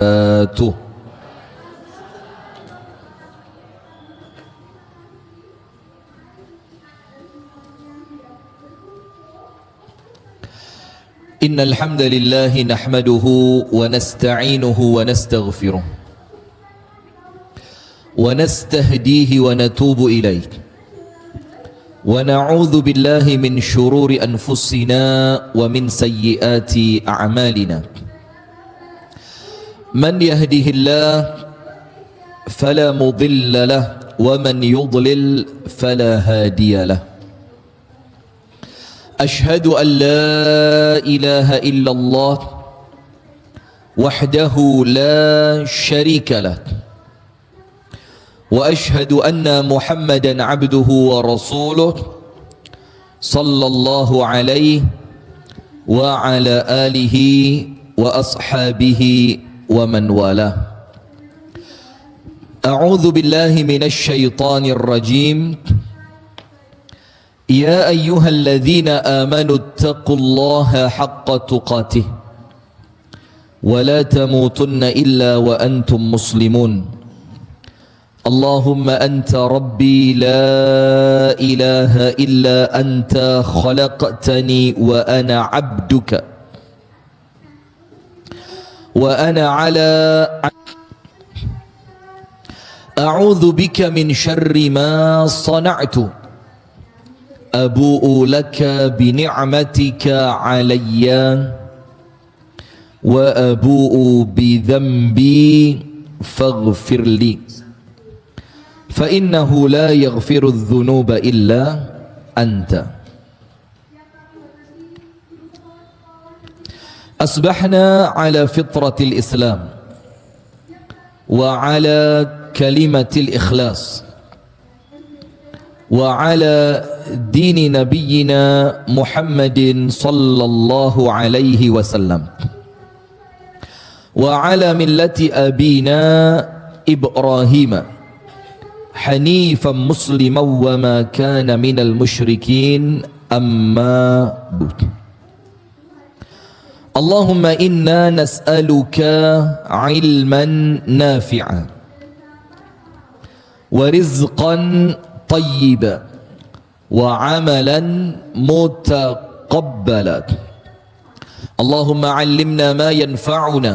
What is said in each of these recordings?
wabarakatuh. Innal hamdalillah nahmaduhu wa nasta'inuhu wa nastaghfiruh wa nastahdihi wa natubu ilaih wa na'udzu billahi min shururi anfusina wa min sayyiati a'malina. Man yahdihillah fala mudilla lah wa man yudlil fala hadiya lah. Ashhadu an la ilaha illallah wahdahu la sharika lah wa ashhadu anna Muhammadan abduhu wa rasuluh sallallahu alaihi wa ala alihi wa ashabihi wa man wala. A'udzu billahi minasy syaithanir rajim. Ya ayyuhalladzina amanu taqullaha haqqa tuqatih wa la tamutunna illa wa antum muslimun. Allahumma anta rabbi la ilaha illa anta khalaqtani wa ana abduka wa ana ala a'udzu bika min syarri ma sana'tu abu'u laka bi ni'matika alayya wa abu'u bi dhanbi faghfir li fa innahu la yaghfiru adh-dhunuba illa anta. Asbahna ala fitratil Islam wa ala kalimatil ikhlas wa ala dini nabiyyina Muhammadin sallallahu alaihi wasallam wa ala millati abina Ibrahim hanifan musliman wa ma kana minal musyrikin amma ba'd. Allahumma inna nas'aluka ilman nafi'an wa rizqan طيبا وعملا متقبلا. اللهم علمنا ما ينفعنا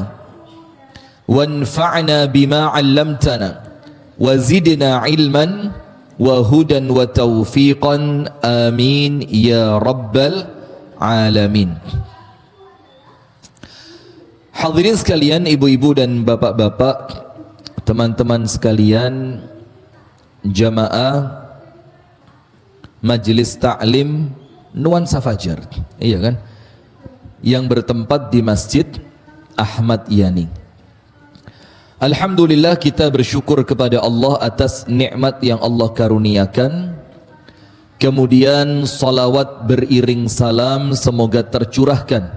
وانفعنا بما علمتنا وزدنا علما وهدى وتوفيقا آمين يا رب العالمين. Hadirin sekalian, ibu-ibu dan bapak-bapak, teman-teman sekalian, jamaah Majelis Ta'lim Nuansa Fajar, iya kan, yang bertempat di Masjid Ahmad Yani. Alhamdulillah, kita bersyukur kepada Allah atas nikmat yang Allah karuniakan. Kemudian salawat beriring salam semoga tercurahkan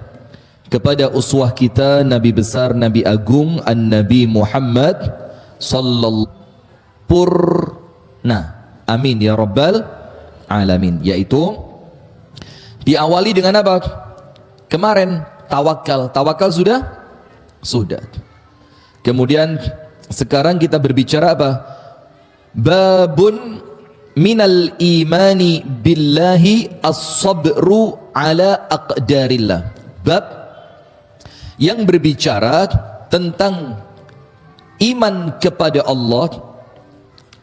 kepada uswah kita, Nabi besar, Nabi agung, An-Nabi Muhammad sallallahu purna. Amin ya rabbal alamin. Yaitu diawali dengan apa? Kemarin tawakal. Tawakal sudah. Kemudian sekarang kita berbicara apa? Babun minal imani billahi as-sabru ala aqdarillah. Bab yang berbicara tentang iman kepada Allah,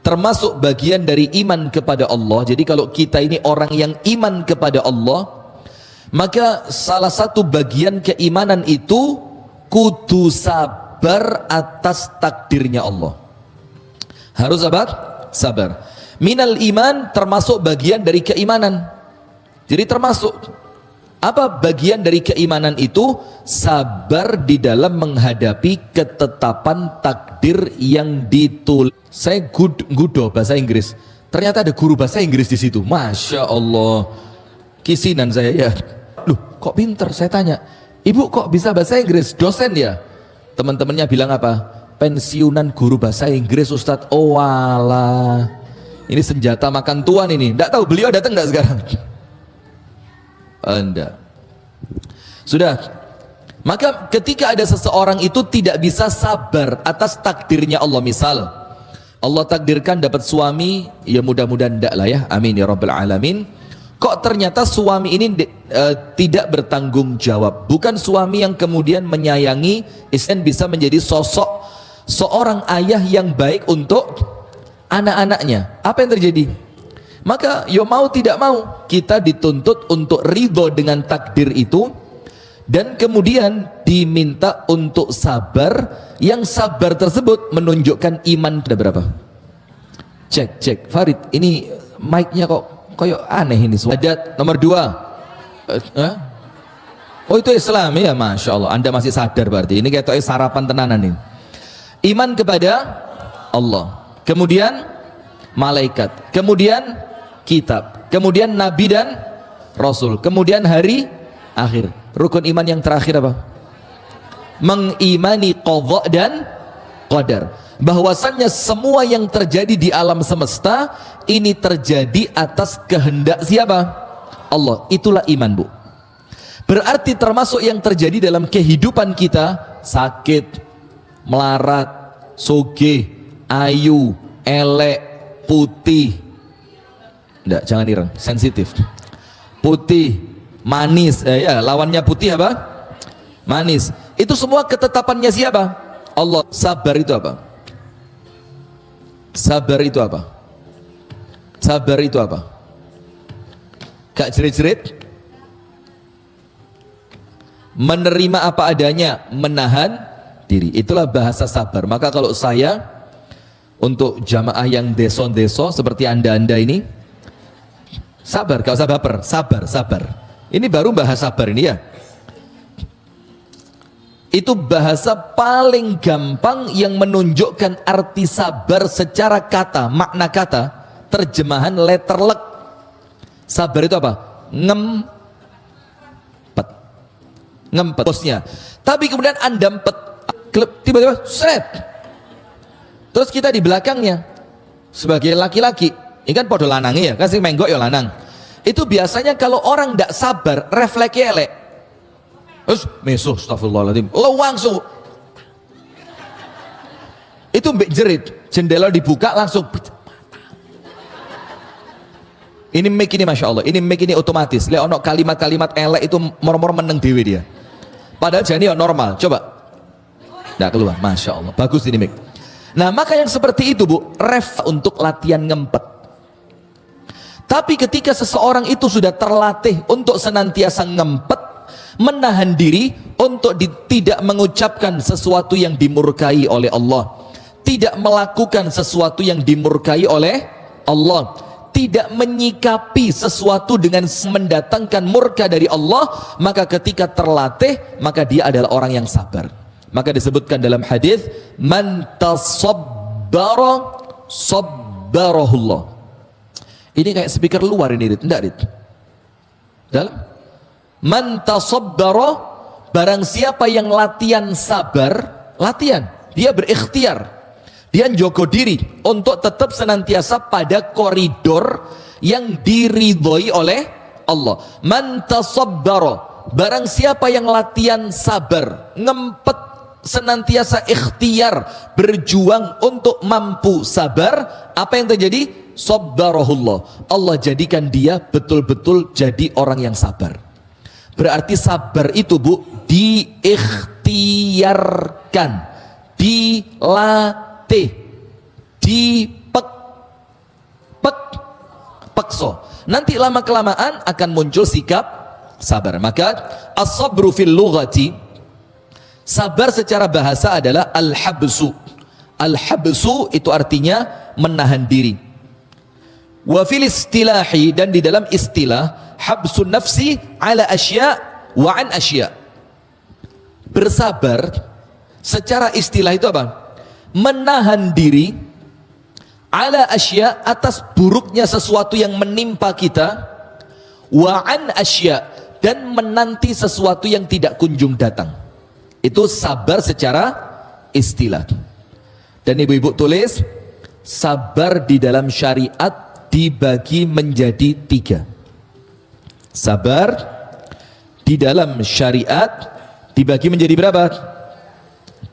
termasuk bagian dari iman kepada Allah. Jadi kalau kita ini orang yang iman kepada Allah, maka salah satu bagian keimanan itu kudu sabar atas takdirnya Allah. Harus sabar. Minal iman termasuk bagian dari keimanan. Jadi termasuk apa bagian dari keimanan itu? Sabar di dalam menghadapi ketetapan takdir yang ditulis. Saya gudo bahasa Inggris, ternyata ada guru bahasa Inggris di situ. Masya Allah, kisinan saya ya. Loh, kok pinter? Saya tanya, ibu kok bisa bahasa Inggris? Dosen ya? Teman-temannya bilang apa? Pensiunan guru bahasa Inggris Ustadz. Oh walah, ini senjata makan tuan ini. Nggak tahu beliau datang nggak sekarang? Anda sudah. Maka ketika ada seseorang itu tidak bisa sabar atas takdirnya Allah, misal Allah takdirkan dapat suami, ya mudah-mudahan enggak lah ya, amin ya rabbal alamin. Kok ternyata suami ini tidak bertanggung jawab, bukan suami yang kemudian menyayangi istri, bisa menjadi sosok seorang ayah yang baik untuk anak-anaknya. Apa yang terjadi? Maka yo mau tidak mau kita dituntut untuk ridho dengan takdir itu, dan kemudian diminta untuk sabar. Yang sabar tersebut menunjukkan iman. Ada berapa? Cek Farid, ini mic-nya kok kayak aneh ini. Adat nomor 2. Oh itu Islam ya, Masya Allah. Anda masih sadar berarti. Ini kayak sarapan tenanan ini. Iman kepada Allah, kemudian malaikat, kemudian kitab, kemudian nabi dan rasul, kemudian hari akhir. Rukun iman yang terakhir apa? Mengimani qadha dan qadar, bahwasannya semua yang terjadi di alam semesta ini terjadi atas kehendak siapa? Allah. Itulah iman, Bu. Berarti termasuk yang terjadi dalam kehidupan kita, sakit, melarat, sugih, ayu, elek, putih, enggak, jangan ireng, sensitif, putih, manis, ya lawannya putih apa? Manis. Itu semua ketetapannya siapa? Allah. Sabar itu apa? Sabar itu apa? Sabar itu apa? Gak jerit-jerit, menerima apa adanya, menahan diri. Itulah bahasa sabar. Maka kalau saya untuk jamaah yang deso-deso seperti anda ini, sabar, gak usah baper, sabar. Ini baru bahasa sabar ini ya. Itu bahasa paling gampang yang menunjukkan arti sabar secara kata, makna kata, terjemahan letterlek. Sabar itu apa? Ngempet bosnya. Tapi kemudian anda empet, tiba-tiba seret. Terus kita di belakangnya sebagai laki-laki, ini kan podo lanangnya ya, kasih menggok ya lanang. Itu biasanya kalau orang tidak sabar, refleksnya elek. Terus mesuh, astagfirullahaladzim, langsung itu mbek jerit, jendela dibuka langsung. Ini mic ini Masya Allah, ini mic ini otomatis. Lihat ono kalimat-kalimat elek itu mor-mor meneng dewe dia. Padahal jadi normal, coba. Nggak keluar, Masya Allah, bagus ini mic. Nah maka yang seperti itu Bu, ref untuk latihan ngempet. Tapi ketika seseorang itu sudah terlatih untuk senantiasa ngempet, menahan diri untuk tidak mengucapkan sesuatu yang dimurkai oleh Allah, tidak melakukan sesuatu yang dimurkai oleh Allah, tidak menyikapi sesuatu dengan mendatangkan murka dari Allah, maka ketika terlatih, maka dia adalah orang yang sabar. Maka disebutkan dalam hadis, man tasabbara sabbarahullah. Ini kayak speaker luar ini, enggak, Rit? Dalam man tasabbara, barang siapa yang latihan sabar, latihan, dia berikhtiar, dia jogo diri untuk tetap senantiasa pada koridor yang diridhoi oleh Allah. Man tasabbara, barang siapa yang latihan sabar, ngempet, senantiasa ikhtiar, berjuang untuk mampu sabar, apa yang terjadi? Sabbarahullah, Allah jadikan dia betul-betul jadi orang yang sabar. Berarti sabar itu Bu, diikhtiarkan, dilatih, pakso. Nanti lama kelamaan akan muncul sikap sabar. Maka as-sabru fil lughati, sabar secara bahasa adalah al-habsu. Al-habsu itu artinya menahan diri. Wa fil istilahi, dan di dalam istilah, habsun nafsi ala asya wa an asya. Bersabar secara istilah itu apa? Menahan diri ala asya, atas buruknya sesuatu yang menimpa kita, wa an asya, dan menanti sesuatu yang tidak kunjung datang. Itu sabar secara istilah. Dan ibu-ibu tulis, sabar di dalam syariat dibagi menjadi 3. Sabar di dalam syariat dibagi menjadi berapa?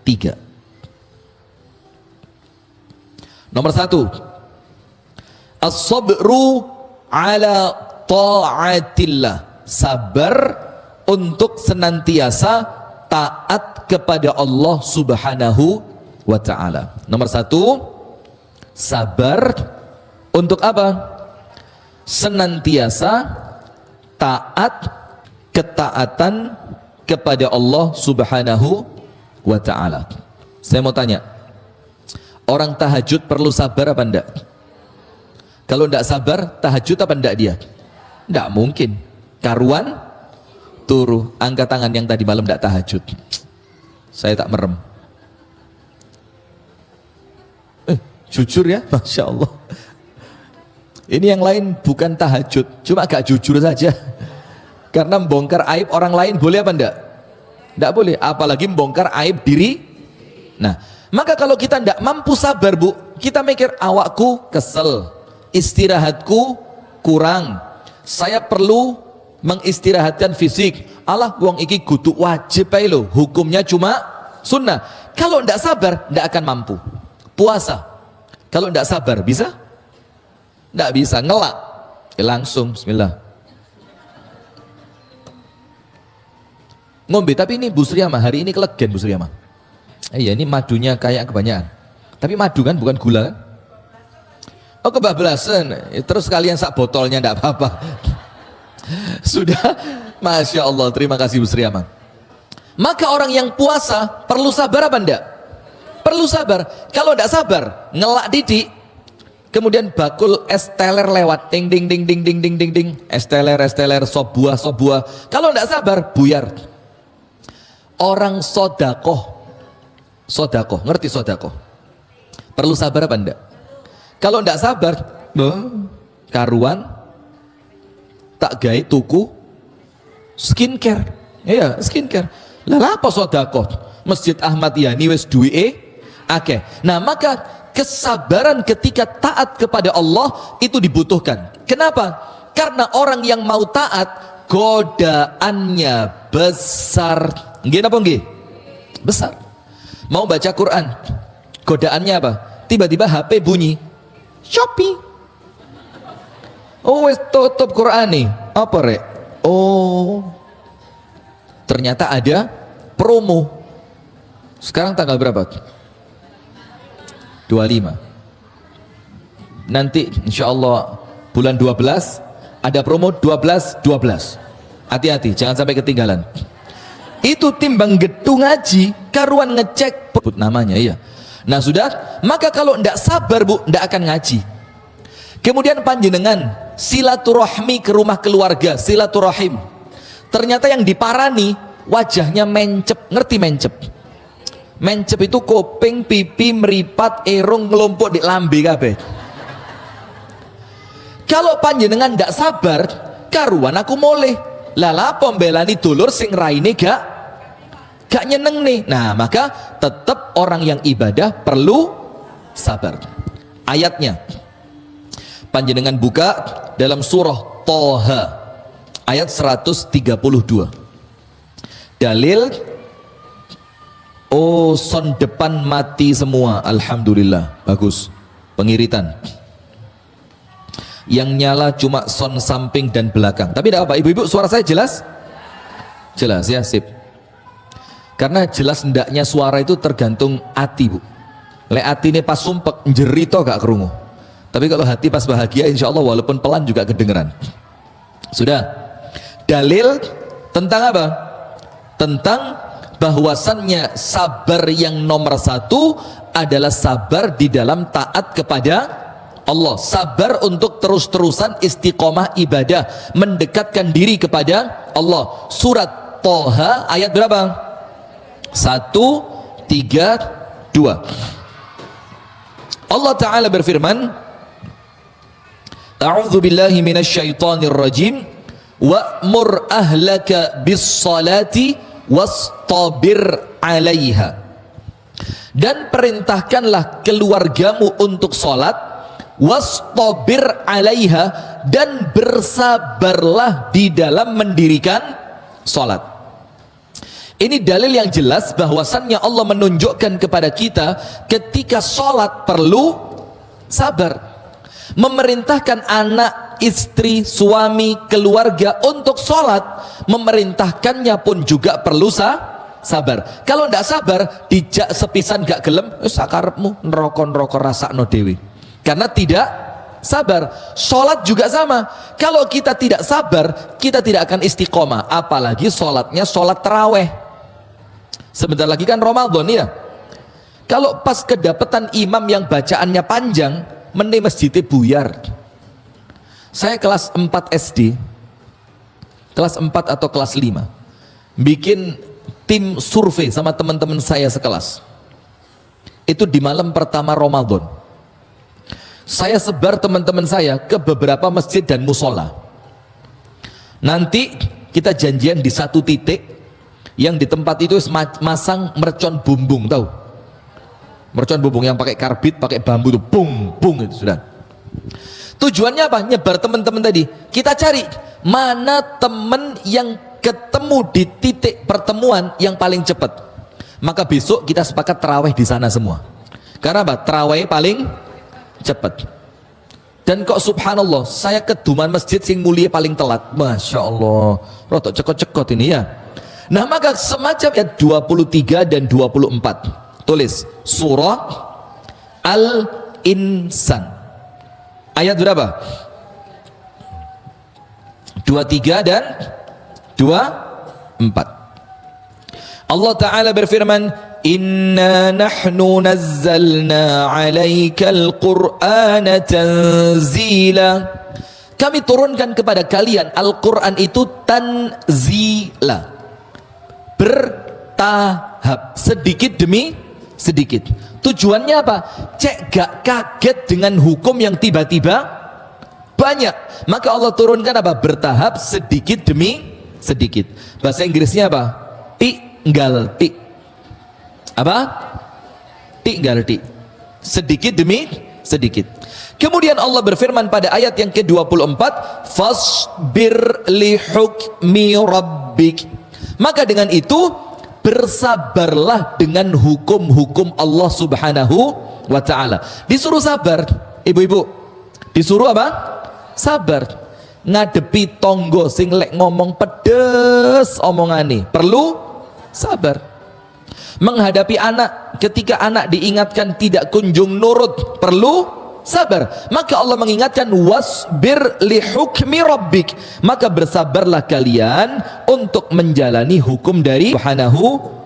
3. Nomor 1, as-sabru ala ta'atillah, sabar untuk senantiasa taat kepada Allah Subhanahu wa ta'ala. Nomor 1, sabar untuk apa? Senantiasa taat, ketaatan kepada Allah Subhanahu wa ta'ala. Saya mau tanya, orang tahajud perlu sabar apa enggak? Kalau enggak sabar, tahajud apa enggak dia? Enggak mungkin. Karuan turu. Angkat tangan yang tadi malam enggak tahajud. Saya tak merem. Jujur ya, Masya Allah. Ini yang lain bukan tahajud, cuma agak jujur saja. Karena membongkar aib orang lain boleh apa enggak? Enggak boleh, apalagi membongkar aib diri. Nah, maka kalau kita enggak mampu sabar, Bu, kita mikir awakku kesel, istirahatku kurang, saya perlu mengistirahatkan fisik. Allah, wong iki kudu wajib ae lho, hukumnya cuma sunnah. Kalau enggak sabar, enggak akan mampu. Puasa, kalau enggak sabar bisa? Enggak bisa. Ngelak, langsung bismillah. Ngombe, tapi ini Bu Sriyama hari ini kelegen Bu Sriyama. Iya, ini madunya kayak kebanyakan. Tapi madu kan bukan gula kan? Oh, kebablasan. Terus kalian sak botolnya enggak apa-apa. Sudah, Masya Allah, terima kasih Bu Sriyama. Maka orang yang puasa perlu sabar apa enggak? Perlu sabar. Kalau enggak sabar, ngelak didik, kemudian bakul es teler lewat, ding ding ding ding ding ding ding ding, es teler sop buah. Kalau enggak sabar, buyar. Orang sodakoh, ngerti sodakoh? Perlu sabar apa enggak? Kalau enggak sabar, karuan, tak gawe tuku skincare. Iya, skincare. Lah apa sodakoh? Masjid Ahmad Yani wis duwe akeh. Nah, maka kesabaran ketika taat kepada Allah itu dibutuhkan. Kenapa? Karena orang yang mau taat, godaannya besar. Nggih napa nggih? Besar. Mau baca Quran, godaannya apa? Tiba-tiba HP bunyi, Shopee. Oh, wis tutup Quran nih. Apa rek? Oh, ternyata ada promo. Sekarang tanggal berapa? 25. Nanti insya Allah bulan 12 ada promo 12. Hati-hati, jangan sampai ketinggalan. Itu timbang gedung ngaji, karuan ngecek namanya ya. Nah sudah, maka kalau ndak sabar Bu, ndak akan ngaji. Kemudian panjenengan silaturahmi ke rumah keluarga, silaturahim. Ternyata yang diparani wajahnya mencep, ngerti mencep? Mencep itu kuping, pipi, meripat, erung, ngelompok di lambe kabeh. Kalau panjenengan ndak sabar, karuan aku moleh. Lala pembelani dulur sing raine gak nyeneng nih. Nah, maka tetap orang yang ibadah perlu sabar. Ayatnya panjenengan buka dalam surah Thaha ayat 132. Dalil, oh son depan mati semua, alhamdulillah, bagus. Pengiritan yang nyala cuma son samping dan belakang, tapi tidak apa. Ibu-ibu, suara saya jelas? Jelas ya, sip. Karena jelas ndaknya suara itu tergantung hati Bu. Le hati ini pas sumpek jerito gak kerungu, tapi kalau hati pas bahagia insya Allah walaupun pelan juga kedengeran. Sudah. Dalil tentang apa? Tentang bahwasannya sabar yang nomor 1 adalah sabar di dalam taat kepada Allah, sabar untuk terus-terusan istiqomah ibadah, mendekatkan diri kepada Allah. Surat Thaha ayat berapa? 132. Allah Ta'ala berfirman, A'udzu billahi minasyaitonir rajim, wa'mur ahlaka bis salati wastabir 'alaiha. Dan perintahkanlah keluargamu untuk salat, wastabir 'alaiha, dan bersabarlah di dalam mendirikan salat. Ini dalil yang jelas bahwasannya Allah menunjukkan kepada kita ketika sholat perlu sabar. Memerintahkan anak, istri, suami, keluarga untuk sholat, memerintahkannya pun juga perlu sabar. Kalau tidak sabar, dijak sepisan gak gelem, sakarepmu neroko-neroko rasakno dewi. Karena tidak sabar. Sholat juga sama. Kalau kita tidak sabar, kita tidak akan istiqomah. Apalagi sholatnya sholat taraweh. Sebentar lagi kan Ramadan ya. Kalau pas kedapatan imam yang bacaannya panjang, mending masjidnya buyar. Saya kelas 4 SD, kelas 4 atau kelas 5, bikin tim survei sama teman-teman saya sekelas. Itu di malam pertama Ramadan. Saya sebar teman-teman saya ke beberapa masjid dan musola. Nanti kita janjian di satu titik yang di tempat itu masang mercon bumbung, tahu? Mercon bumbung yang pakai karbit, pakai bambu itu, bung, bung itu sudah. Tujuannya apa? Nyebar teman-teman tadi. Kita cari mana teman yang ketemu di titik pertemuan yang paling cepat. Maka besok kita sepakat terawih di sana semua. Karena apa? Terawih paling cepat. Dan kok subhanallah, saya keduman masjid sing mulia paling telat. Masya Allah, rotok cekot-cekot ini ya. Nah maka semacam ayat 23 dan 24, tulis surah Al-Insan ayat berapa? 23 dan 24. Allah Ta'ala berfirman, Inna nahnu nazzalna alaikal qur'ana tanzila. Kami turunkan kepada kalian Al-Quran itu tanzila, bertahap, sedikit demi sedikit. Tujuannya apa? Cek gak kaget dengan hukum yang tiba-tiba banyak. Maka Allah turunkan apa? Bertahap, sedikit demi sedikit. Bahasa Inggrisnya apa? Tinggal ti. Apa? Tinggal ti. Sedikit demi sedikit. Kemudian Allah berfirman pada ayat yang ke-24, fasbir li hukmi rabbik. Maka dengan itu bersabarlah dengan hukum-hukum Allah Subhanahu wa ta'ala. Disuruh sabar, ibu-ibu. Disuruh apa? Sabar. Ngadepi tonggo sing lek ngomong pedes omongane, perlu sabar. Menghadapi anak ketika anak diingatkan tidak kunjung nurut, perlu sabar. Maka Allah mengingatkan wasbir li hukmi rabbik. Maka bersabarlah kalian untuk menjalani hukum dari Subhanahu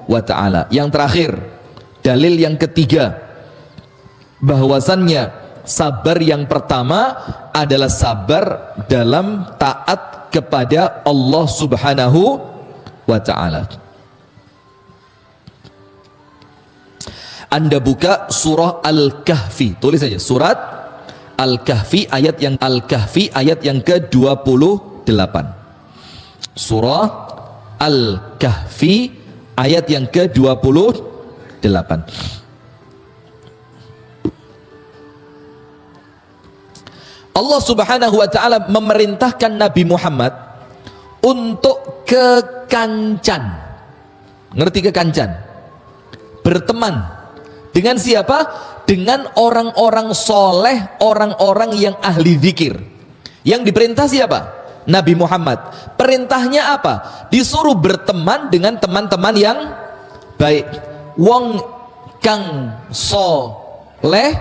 wa ta'ala. Yang terakhir, dalil yang ketiga, bahwasannya sabar yang pertama adalah sabar dalam taat kepada Allah Subhanahu wa ta'ala. Anda buka surah Al-Kahfi, tulis saja surat Al-Kahfi ayat yang ke-28. Surah Al-Kahfi ayat yang ke-28. Allah Subhanahu wa ta'ala memerintahkan Nabi Muhammad untuk ke Kancan. Ngerti ke Kancan? Berteman. Dengan siapa? Dengan orang-orang soleh, orang-orang yang ahli zikir. Yang diperintah siapa? Nabi Muhammad. Perintahnya apa? Disuruh berteman dengan teman-teman yang baik. Wong kang soleh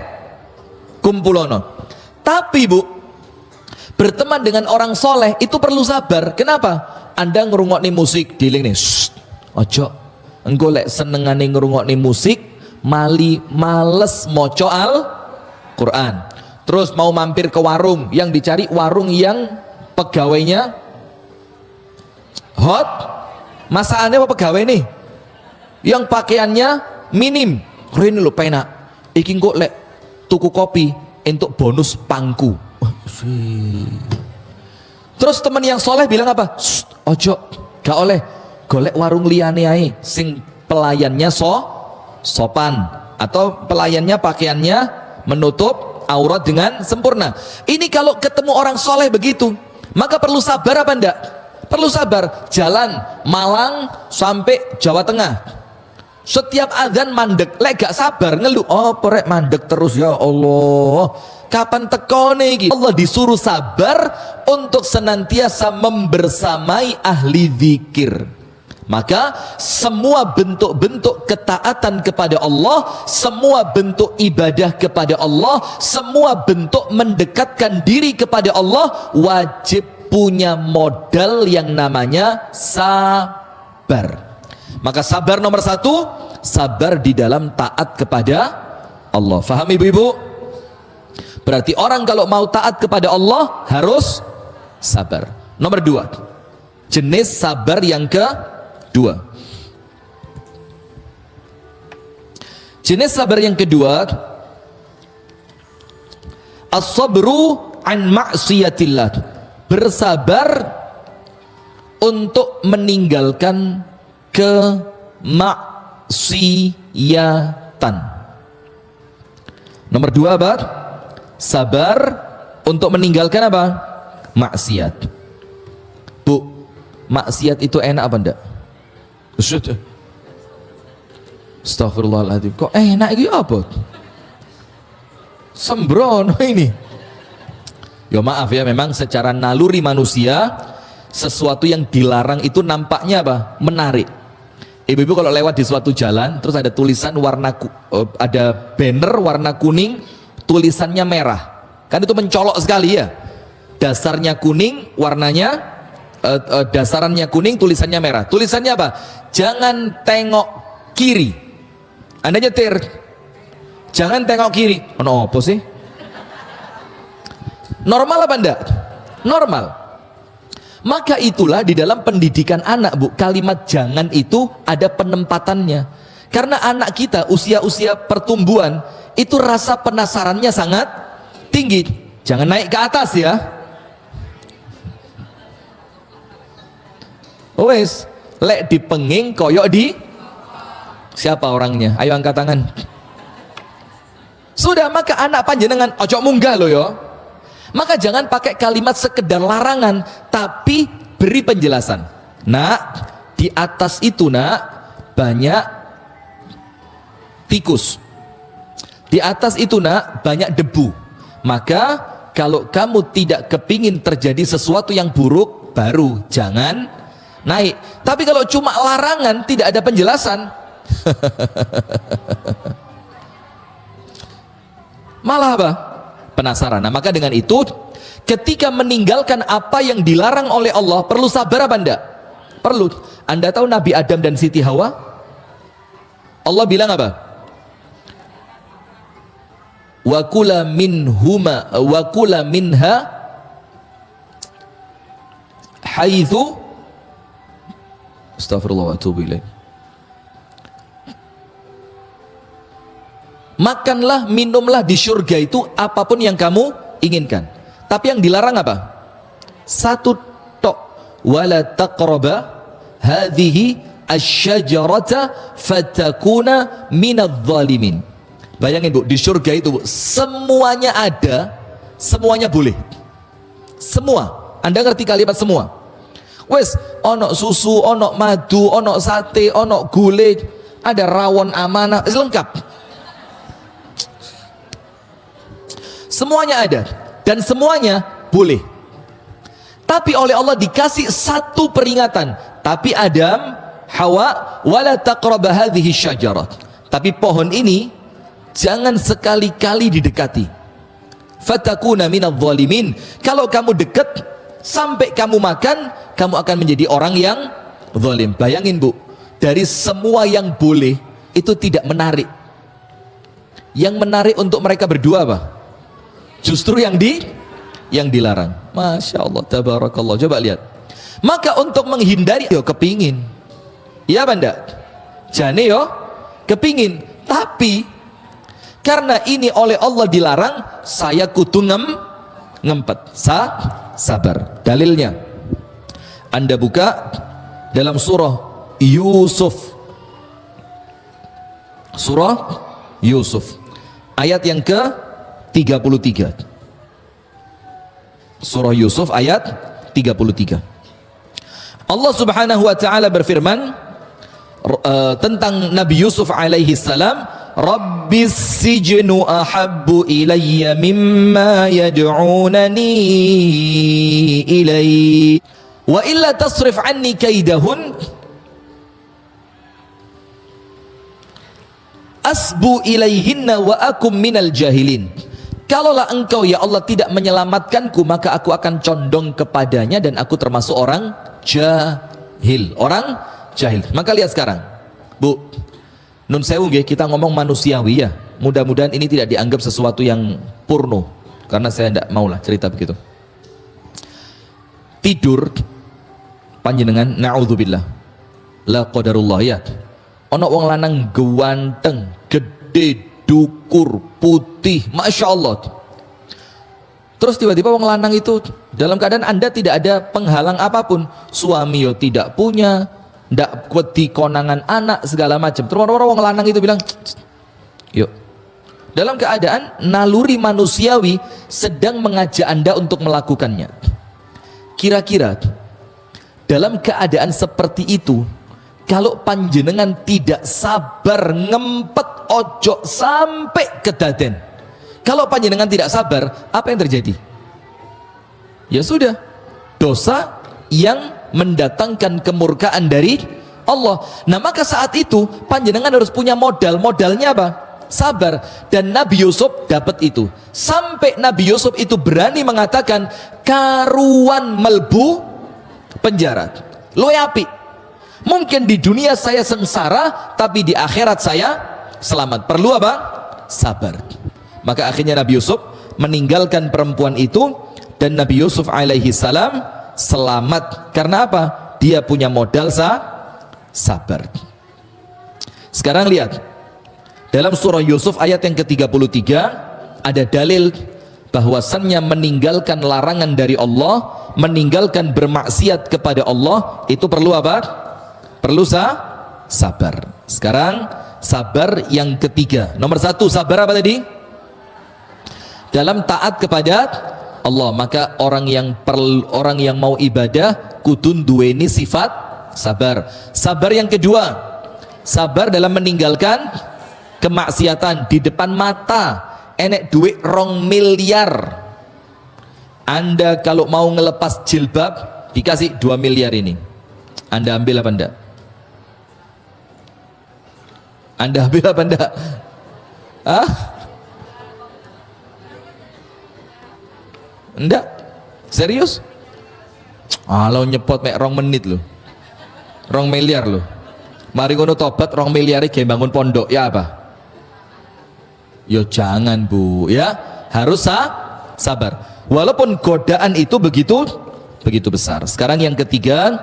kumpulono. Tapi bu, berteman dengan orang soleh itu perlu sabar. Kenapa? Anda ngerungokni musik, diling nih, ojo. Engko lek senengane ngerungokni musik, males moco Al-Quran. Terus mau mampir ke warung, yang dicari warung yang pegawainya hot, masakannya apa pegawai nih yang pakaiannya minim. Ini lho penak iki kok lek tuku kopi untuk bonus pangku. Terus teman yang soleh bilang apa? Ojo, gak oleh golek warung liyane ae sing pelayannya sopan, atau pelayannya pakaiannya menutup aurat dengan sempurna. Ini kalau ketemu orang soleh begitu, maka perlu sabar apa enggak? perlu sabar. Jalan Malang sampai Jawa Tengah, setiap adzan mandek, lek gak sabar ngeluh, oh perek mandek terus, ya Allah kapan tekone iki. Allah disuruh sabar untuk senantiasa membersamai ahli zikir. Maka semua bentuk-bentuk ketaatan kepada Allah, semua bentuk ibadah kepada Allah, semua bentuk mendekatkan diri kepada Allah wajib punya modal yang namanya sabar. Maka sabar nomor satu, sabar di dalam taat kepada Allah. Faham ibu-ibu? Berarti orang kalau mau taat kepada Allah harus sabar. Nomor dua, jenis sabar yang kedua. Jenis sabar yang kedua, as-sabru an ma'siyatillah, bersabar untuk meninggalkan kemaksiatan. Nomor dua apa? Sabar untuk meninggalkan apa? Maksiat. Bu, maksiat itu enak apa enggak? Sudah. Astagfirullahaladzim, kok enak gitu apa? Sembrono ini. Ya maaf ya, memang secara naluri manusia sesuatu yang dilarang itu nampaknya apa? Menarik. Ibu-ibu kalau lewat di suatu jalan terus ada tulisan ada banner warna kuning, tulisannya merah, kan itu mencolok sekali ya. Dasarnya kuning, warnanya dasarannya kuning, tulisannya merah. Tulisannya apa? Jangan tengok kiri. Anda nyetir, jangan tengok kiri. Oh, apa sih? Normal apa enggak? Normal. Maka itulah di dalam pendidikan anak, Bu, kalimat jangan itu ada penempatannya. Karena anak kita usia-usia pertumbuhan itu rasa penasarannya sangat tinggi. Jangan naik ke atas ya. Wes, lek dipenging koyok di siapa orangnya? Ayo angkat tangan. Sudah, maka anak panjenengan ojo munggah loh yo. Maka jangan pakai kalimat sekedar larangan, tapi beri penjelasan. Nak, di atas itu nak banyak tikus. Di atas itu nak banyak debu. Maka kalau kamu tidak kepingin terjadi sesuatu yang buruk, baru jangan naik. Tapi kalau cuma larangan tidak ada penjelasan, malah apa? Penasaran. Nah, maka dengan itu ketika meninggalkan apa yang dilarang oleh Allah perlu sabar apa enggak? Perlu. Anda tahu Nabi Adam dan Siti Hawa? Allah bilang apa? Wa kula minha haitsu Astagfirullah wa atubu ilaih. Makanlah, minumlah di surga itu apapun yang kamu inginkan. Tapi yang dilarang apa? Satu tok. Wala taqraba hadhihi asyajarata fatakuna minadh dhalimin. Bayangin Bu, di surga itu Bu, semuanya ada, semuanya boleh. Semua. Anda ngerti kalimat semua? Wes, ono susu, ono madu, ono sate, ono gulai, ada rawon amanah, lengkap. Semuanya ada dan semuanya boleh. Tapi oleh Allah dikasih satu peringatan. Tapi Adam, Hawa, wala taqrab hadhihi syajarah. Tapi pohon ini jangan sekali-kali didekati. Fatakuna minadh dhalimin. Kalau kamu dekat sampai kamu makan, kamu akan menjadi orang yang zalim. Bayangin Bu, dari semua yang boleh itu tidak menarik. Yang menarik untuk mereka berdua apa? Justru yang dilarang. Masya Allah, tabarakallah. Coba lihat. Maka untuk menghindari, yo kepingin. Iya banda? Jane yo kepingin. Tapi karena ini oleh Allah dilarang, saya kudu ngempet. Sabar. Dalilnya Anda buka dalam surah Yusuf. Surah Yusuf ayat yang ke-33. Surah Yusuf ayat 33. Allah Subhanahu wa taala berfirman tentang Nabi Yusuf alaihi salam, Rabbis sijnu ahabbu ilayya mimma yad'unani ilaihi wa illa tasrif anni kaidahun asbu ilaihinna wa akum minal jahilin. Kalaulah engkau ya Allah tidak menyelamatkanku, maka aku akan condong kepadanya dan aku termasuk orang jahil. Orang jahil. Maka lihat sekarang, Bu, nun sewu nggih, kita ngomong manusiawi ya. Mudah-mudahan ini tidak dianggap sesuatu yang purno, karena saya tidak maulah cerita begitu. Tidur panjenengan, naudzubillah, la qadarullah ya. Ono wong lanang ganteng, gede, dukur, putih, masya Allah. Terus tiba-tiba wong lanang itu dalam keadaan Anda tidak ada penghalang apapun, suami yo tidak punya, ndak wedi konangan anak segala macam. Terus orang wong lanang itu bilang, yuk. Dalam keadaan naluri manusiawi sedang mengajak Anda untuk melakukannya. Kira-kira dalam keadaan seperti itu, kalau panjenengan tidak sabar ngempet ojo sampai ke daden. Kalau panjenengan tidak sabar, apa yang terjadi? Ya sudah, dosa yang mendatangkan kemurkaan dari Allah. Nah maka saat itu panjenengan harus punya modal. Modalnya apa? Sabar. Dan Nabi Yusuf dapat itu. Sampai Nabi Yusuf itu berani mengatakan, karuan melbu penjara. Luwe apik. Mungkin di dunia saya sengsara, tapi di akhirat saya selamat. Perlu apa? Sabar. Maka akhirnya Nabi Yusuf meninggalkan perempuan itu, dan Nabi Yusuf alaihi salam selamat. Karena apa? Dia punya modal sabar. Sekarang lihat, dalam surah Yusuf ayat yang ke-33 ada dalil bahwasannya meninggalkan larangan dari Allah, meninggalkan bermaksiat kepada Allah, itu perlu apa? Perlu sabar. Sekarang sabar yang ketiga. Nomor satu, sabar apa tadi? Dalam taat kepada Allah. Maka orang yang mau ibadah kudun duweni sifat sabar. Sabar yang kedua, sabar dalam meninggalkan kemaksiatan. Di depan mata enek duit 2 miliar. Anda kalau mau ngelepas jilbab dikasih 2 miliar ini, Anda ambil apa enggak? Anda ambil apa enggak? Hah? Enggak? Serius? Kalau nyepot mek 2 menit loh, 2 miliar loh. Mari ngono tobat 2 miliar iki bangun pondok ya apa? Yo jangan Bu, ya harus sabar. Walaupun godaan itu begitu besar. Sekarang yang ketiga,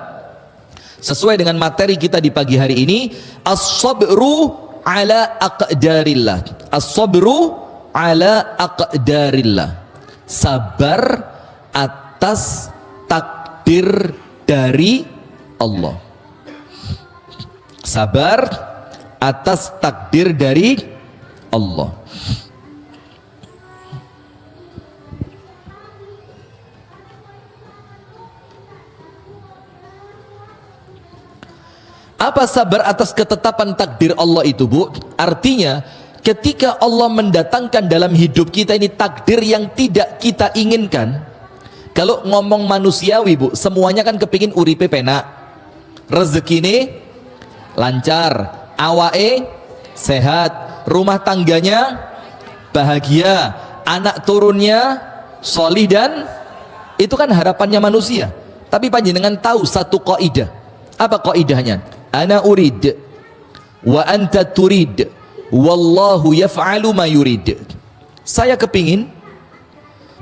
sesuai dengan materi kita di pagi hari ini, as-sabru ala aqdarillah. As-sabru ala aqdarillah. Sabar atas takdir dari Allah. Sabar atas takdir dari Allah. Apa sabar atas ketetapan takdir Allah itu, Bu? Artinya ketika Allah mendatangkan dalam hidup kita ini takdir yang tidak kita inginkan. Kalau ngomong manusiawi, Bu, semuanya kan kepingin uripe penak, rezekine lancar, awake sehat, rumah tangganya bahagia, anak turunnya solih, dan itu kan harapannya manusia. Tapi panjenengan tahu satu kaidah. Apa kaidahnya? Ana urid wa anta turid wallahu yaf'alu ma yurid. Saya kepingin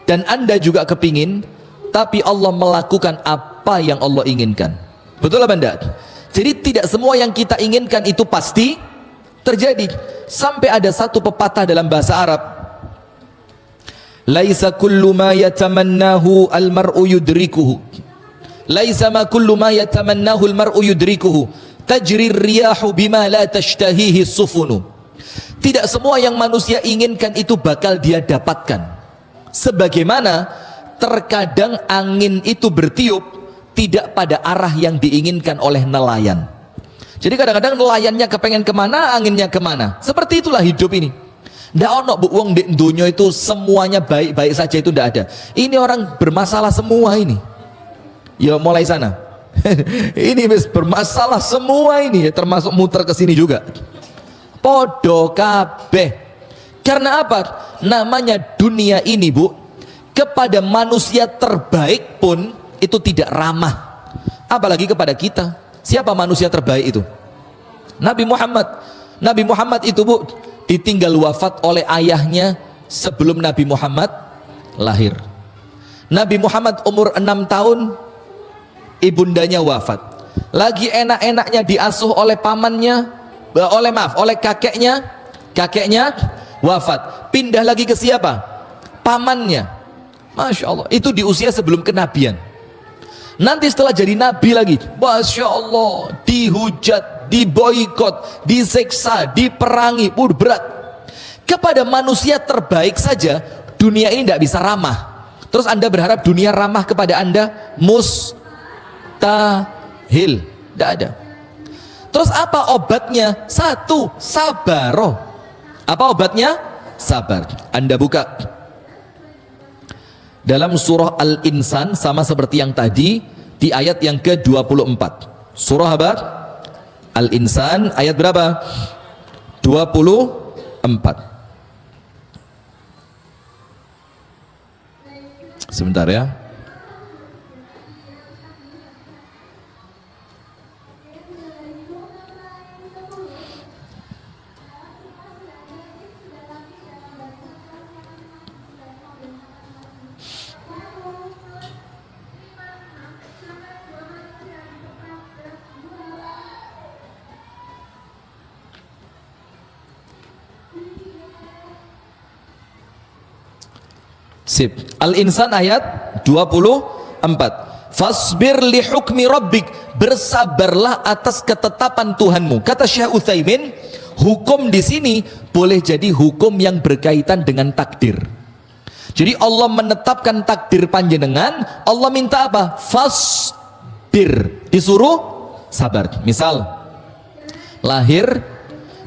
dan Anda juga kepingin, tapi Allah melakukan apa yang Allah inginkan. Betul apa enggak? Jadi tidak semua yang kita inginkan itu pasti terjadi. Sampai ada satu pepatah dalam bahasa Arab, laisa kullu ma yatamannahu al-mar'u yudrikuhu, laisa ma kullu ma yatamannahu al-mar'u yudrikuhu, tajri riyahu bima la tashtahihi sufunu. Tidak semua yang manusia inginkan itu bakal dia dapatkan. Sebagaimana terkadang angin itu bertiup, tidak pada arah yang diinginkan oleh nelayan. Jadi kadang-kadang nelayannya kepengen kemana, anginnya kemana. Seperti itulah hidup ini. Nggak ono bu wong di dunia itu semuanya baik-baik saja, itu ndak ada. Ini orang bermasalah semua ini. Ya mulai sana. Ini bermasalah semua ini, termasuk muter ke sini juga. Podo kabeh. Karena apa? Namanya dunia ini bu, kepada manusia terbaik pun itu tidak ramah, apalagi kepada kita. Siapa manusia terbaik itu? Nabi Muhammad. Nabi Muhammad itu bu, ditinggal wafat oleh ayahnya sebelum Nabi Muhammad lahir. Nabi Muhammad umur 6 tahun, ibundanya wafat. Lagi enak-enaknya diasuh oleh pamannya, oleh kakeknya wafat. Pindah lagi ke siapa? Pamannya. Masya Allah, itu di usia sebelum kenabian. Nanti setelah jadi nabi lagi, Masya Allah, dihujat, diboikot, diseksa, diperangi, berat. Kepada manusia terbaik saja dunia ini tidak bisa ramah. Terus anda berharap dunia ramah kepada anda? Mustahil. Tidak ada. Terus apa obatnya? Satu, sabaroh. Apa obatnya? Sabar. Anda buka dalam surah Al-Insan, sama seperti yang tadi, di ayat yang ke-24. Surah apa? Al-Insan ayat berapa? 24. Sebentar ya. Sip. Al-Insan ayat 24. Fasbir li hukmi rabbik, bersabarlah atas ketetapan Tuhanmu. Kata Syekh Utsaimin, hukum di sini boleh jadi hukum yang berkaitan dengan takdir. Jadi Allah menetapkan takdir panjenengan, Allah minta apa? Fasbir, disuruh sabar. Misal lahir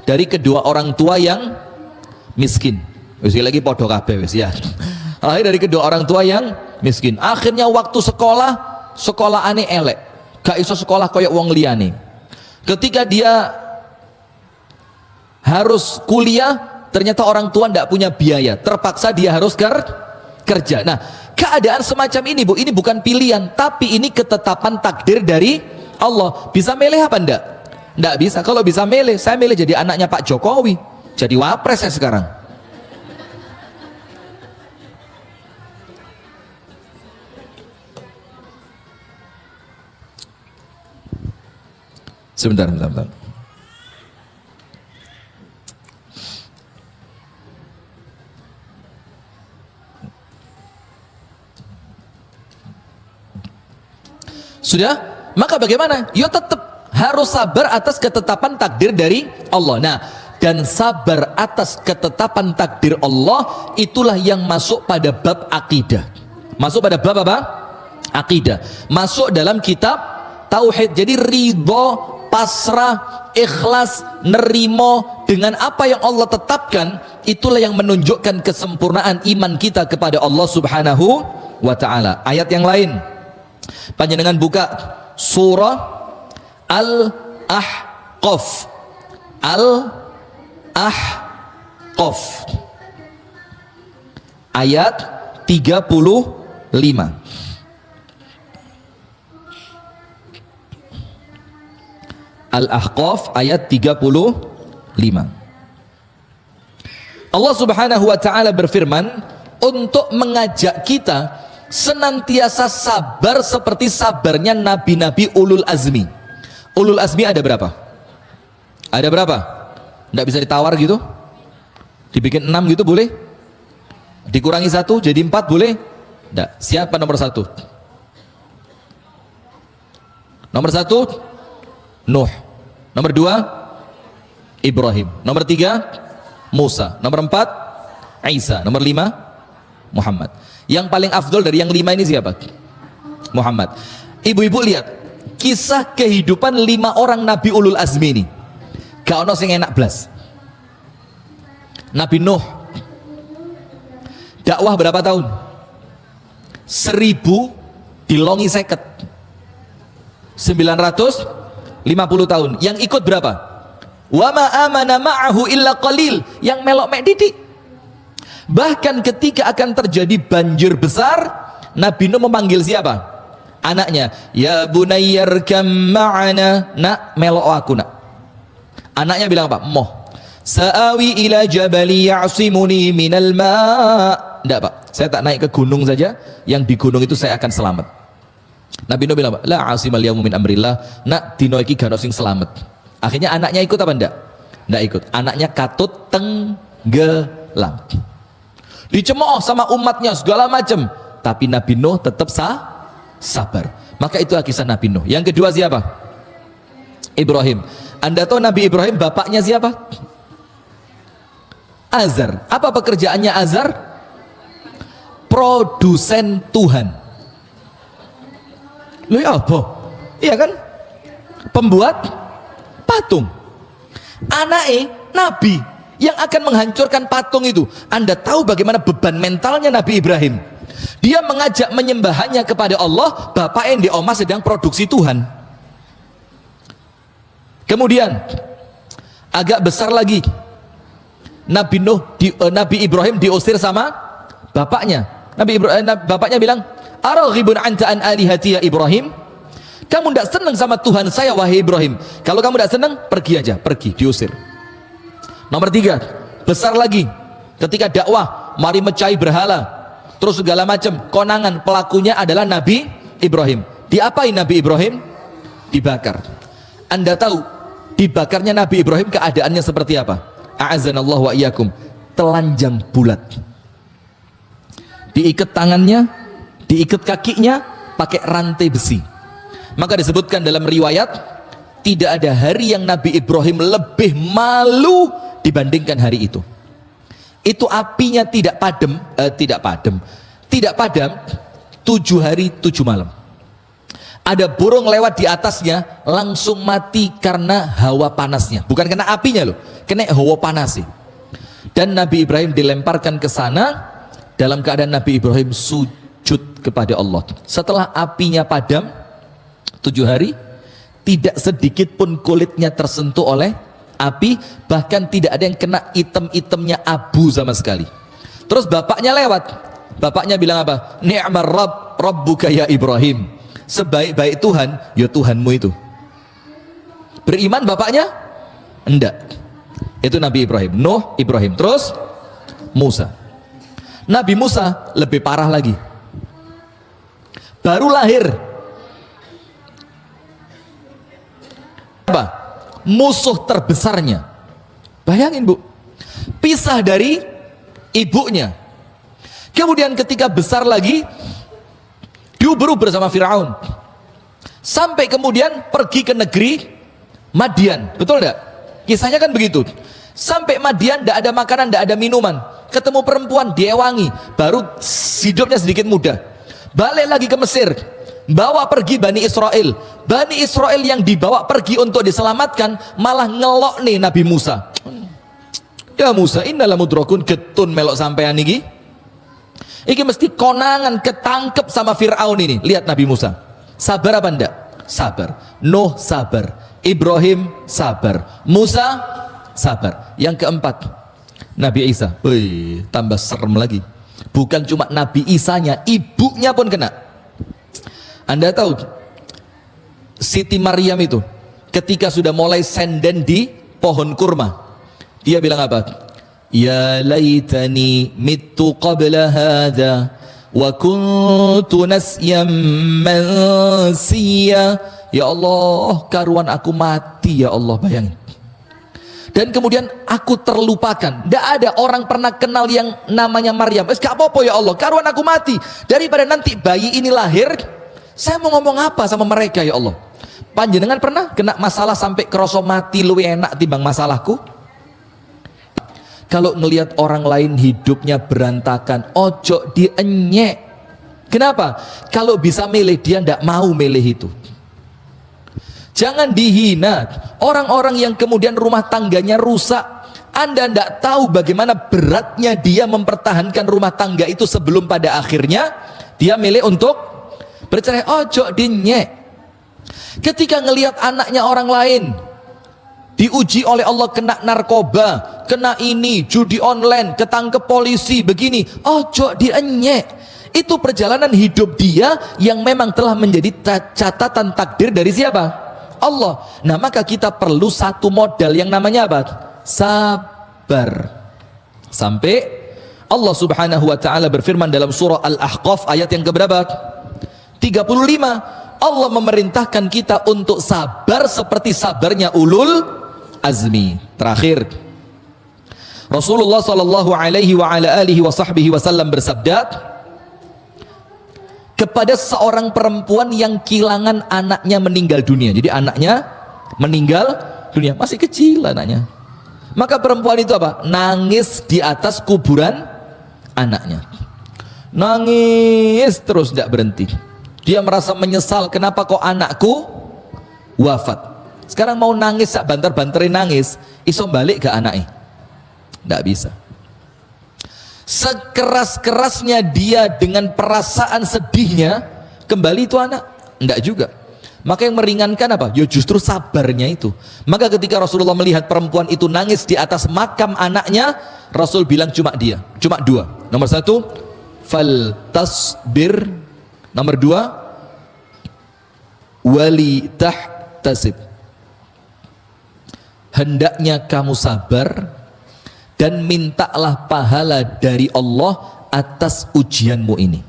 dari kedua orang tua yang miskin. Wis lagi podo kabeh wis ya. Lahir dari kedua orang tua yang miskin. Akhirnya waktu sekolah aneh elek, gak iso sekolah koyok wong liyane. Ketika dia harus kuliah, ternyata orang tua ndak punya biaya, terpaksa dia harus kerja. Nah, keadaan semacam ini bu, ini bukan pilihan, tapi ini ketetapan takdir dari Allah. Bisa milih apa ndak? Ndak bisa. Kalau bisa milih, saya milih jadi anaknya Pak Jokowi, jadi wapres saya sekarang. Sebentar. Sudah? Maka bagaimana? Ya tetap harus sabar atas ketetapan takdir dari Allah. Nah, dan sabar atas ketetapan takdir Allah itulah yang masuk pada bab akidah. Masuk pada bab apa? Akidah. Masuk dalam kitab tauhid. Jadi ridho, pasrah, ikhlas, nerimo dengan apa yang Allah tetapkan, itulah yang menunjukkan kesempurnaan iman kita kepada Allah Subhanahu wa ta'ala. Ayat yang lain, panjenengan buka surah Al-Ahqaf. Al-Ahqaf ayat 35. Al-Ahqaf ayat 35. Allah Subhanahu wa ta'ala berfirman untuk mengajak kita senantiasa sabar seperti sabarnya nabi-nabi ulul azmi. Ulul azmi ada berapa? Ada berapa? Nggak bisa ditawar gitu? Dibikin 6 gitu boleh? Dikurangi 1 jadi 4 boleh? Nggak. Siapa nomor 1? Nomor 1 Nuh. Nomor 2 Ibrahim. Nomor 3 Musa. Nomor 4 Isa. Nomor 5 Muhammad. Yang paling afdol dari yang 5 ini siapa? Muhammad. Ibu-ibu lihat kisah kehidupan 5 orang Nabi Ulul Azmi ini. Gak ono sing enak blas. Nabi Nuh dakwah berapa tahun? 1000 dilongi 950 tahun. Yang ikut berapa? Wa ma amana ma'ahu illa qalil. Yang melok mek didik. Bahkan ketika akan terjadi banjir besar, Nabi Nuh memanggil siapa? Anaknya. Ya bunayyarkam ma'ana. Nak, melok aku nak. Anaknya bilang apa? Moh. Sa'awi ila jabali ya'simuni minal ma'. Enggak Pak, saya tak naik ke gunung saja, yang di gunung itu saya akan selamat. Nabi Nuh bilang apa? La asimal yawmu min amrillah. Nak, dino iki gak ono sing selamat. Akhirnya anaknya ikut apa enggak? Enggak ikut. Anaknya katut tenggelam. Dicemooh sama umatnya segala macam, tapi Nabi Nuh tetap sabar. Maka itu kisah Nabi Nuh. Yang kedua siapa? Ibrahim. Anda tahu Nabi Ibrahim bapaknya siapa? Azar. Apa pekerjaannya Azar? Produsen Tuhan. Loh ya apa? Iya kan? Pembuat patung. Anaknya Nabi yang akan menghancurkan patung itu. Anda tahu bagaimana beban mentalnya Nabi Ibrahim? Dia mengajak menyembahannya kepada Allah, bapak yang di omah sedang produksi Tuhan. Kemudian agak besar lagi, Nabi Ibrahim diusir sama bapaknya. Bapaknya bilang, "Araghibun anta an alihati ya Ibrahim?" Kamu tidak senang sama Tuhan saya wahai Ibrahim. Kalau kamu tidak senang, pergi aja, pergi, diusir. Nomor 3, besar lagi, ketika dakwah, mari mecahi berhala, terus segala macam, konangan, pelakunya adalah Nabi Ibrahim. Diapain Nabi Ibrahim? Dibakar. Anda tahu dibakarnya Nabi Ibrahim keadaannya seperti apa? A'azanallahu wa iyyakum. Telanjang bulat. Diikat tangannya, diikat kakinya pakai rantai besi. Maka disebutkan dalam riwayat, tidak ada hari yang Nabi Ibrahim lebih malu dibandingkan hari itu. Itu apinya tidak padam 7 hari 7 malam. Ada burung lewat di atasnya, langsung mati karena hawa panasnya. Bukan karena apinya loh, kena hawa panas sih. Dan Nabi Ibrahim dilemparkan ke sana dalam keadaan Nabi Ibrahim sujud kepada Allah. Setelah apinya padam 7 hari, tidak sedikit pun kulitnya tersentuh oleh api, bahkan tidak ada yang kena item-itemnya abu sama sekali. Terus bapaknya lewat, bapaknya bilang apa? Ni'mar rabbuka ya Ibrahim. Sebaik-baik Tuhan, ya Tuhanmu itu. Beriman bapaknya? Enggak. Itu Nabi Ibrahim. Nuh, Ibrahim. Terus Musa. Nabi Musa lebih parah lagi. Baru lahir. Apa? Musuh terbesarnya. Bayangin Bu, pisah dari ibunya. Kemudian ketika besar lagi, diuber-uber sama Firaun. Sampai kemudian pergi ke negeri Madian. Betul enggak? Kisahnya kan begitu. Sampai Madian tidak ada makanan, tidak ada minuman. Ketemu perempuan, diewangi, baru hidupnya sedikit mudah. Balik lagi ke Mesir, bawa pergi Bani Israel. Bani Israel yang dibawa pergi untuk diselamatkan malah ngelok nih Nabi Musa. Ya Musa, innalah mudrakun, getun melok sampean iki. Iki mesti konangan ketangkep sama Fir'aun ini. Lihat Nabi Musa, sabar apa enggak? Sabar. Nuh sabar, Ibrahim sabar, Musa sabar. Yang keempat, Nabi Isa. Wih, tambah serem lagi. Bukan cuma Nabi Isanya, ibunya pun kena. Anda tahu Siti Maryam itu ketika sudah mulai senden di pohon kurma, dia bilang apa? Ya laitani mittu qabla hadha wa kuntu nasyan mansiya. Ya Allah, karuan aku mati ya Allah, bayangin. Dan kemudian aku terlupakan. Tidak ada orang pernah kenal yang namanya Maryam. Gak apa-apa ya Allah, karuan aku mati. Daripada nanti bayi ini lahir, saya mau ngomong apa sama mereka ya Allah? Panjenengan pernah kena masalah sampai kerosok mati luwih enak timbang masalahku? Kalau ngelihat orang lain hidupnya berantakan, ojo dienyek. Kenapa? Kalau bisa milih, dia tidak mau milih itu. Jangan dihina orang-orang yang kemudian rumah tangganya rusak. Anda tidak tahu bagaimana beratnya dia mempertahankan rumah tangga itu sebelum pada akhirnya dia milih untuk bercerai. Ojo dinyek. Ketika ngelihat anaknya orang lain diuji oleh Allah, kena narkoba, kena ini, judi online, ketangkep polisi, begini, ojo dienyek. Itu perjalanan hidup dia yang memang telah menjadi catatan takdir dari siapa? Allah. Nah, maka kita perlu satu modal yang namanya apa? Sabar. Sampai Allah Subhanahu wa taala berfirman dalam surah Al-Ahqaf ayat yang keberapa? 35. Allah memerintahkan kita untuk sabar seperti sabarnya ulul azmi. Terakhir, Rasulullah sallallahu alaihi wa ala alihi wa sahbihi wasallam bersabda kepada seorang perempuan yang kehilangan anaknya meninggal dunia. Jadi anaknya meninggal dunia, masih kecil anaknya. Maka perempuan itu apa? Nangis di atas kuburan anaknya. Nangis terus tidak berhenti. Dia merasa menyesal, kenapa kok anakku wafat. Sekarang mau nangis, sak banter-banterin nangis, iso balik ke anaknya? Tidak bisa. Sekeras-kerasnya dia dengan perasaan sedihnya, kembali itu anak? Enggak juga. Maka yang meringankan apa? Ya justru sabarnya itu. Maka ketika Rasulullah melihat perempuan itu nangis di atas makam anaknya, Rasul bilang cuma dua. Nomor satu, fal tasbir. Nomor dua, wali tahtasib. Hendaknya kamu sabar dan mintalah pahala dari Allah atas ujianmu ini.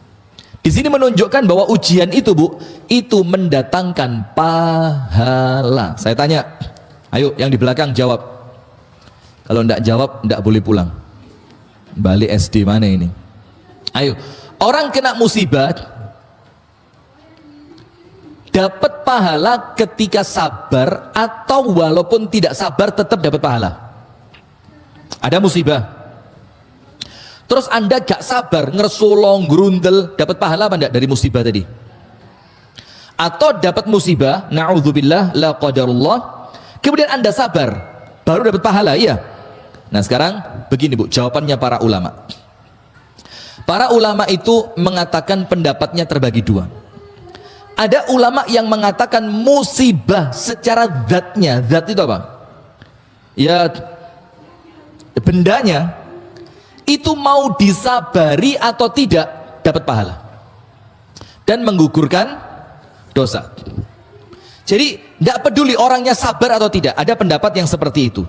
Di sini menunjukkan bahwa ujian itu, Bu, itu mendatangkan pahala. Saya tanya, ayo yang di belakang jawab. Kalau enggak jawab, enggak boleh pulang. Balik SD mana ini? Ayo, orang kena musibah dapat pahala ketika sabar atau walaupun tidak sabar tetap dapat pahala? Ada musibah, terus Anda gak sabar, ngersulong, gerundel, dapat pahala apa enggak dari musibah tadi? Atau dapat musibah, na'udzubillah, la qadarullah, kemudian Anda sabar, baru dapat pahala, iya? Nah sekarang begini, Bu, jawabannya para ulama. Para ulama itu mengatakan pendapatnya terbagi dua. Ada ulama yang mengatakan musibah secara zatnya, zat itu apa? Ya, bendanya itu mau disabari atau tidak dapat pahala dan menggugurkan dosa. Jadi tidak peduli orangnya sabar atau tidak, ada pendapat yang seperti itu.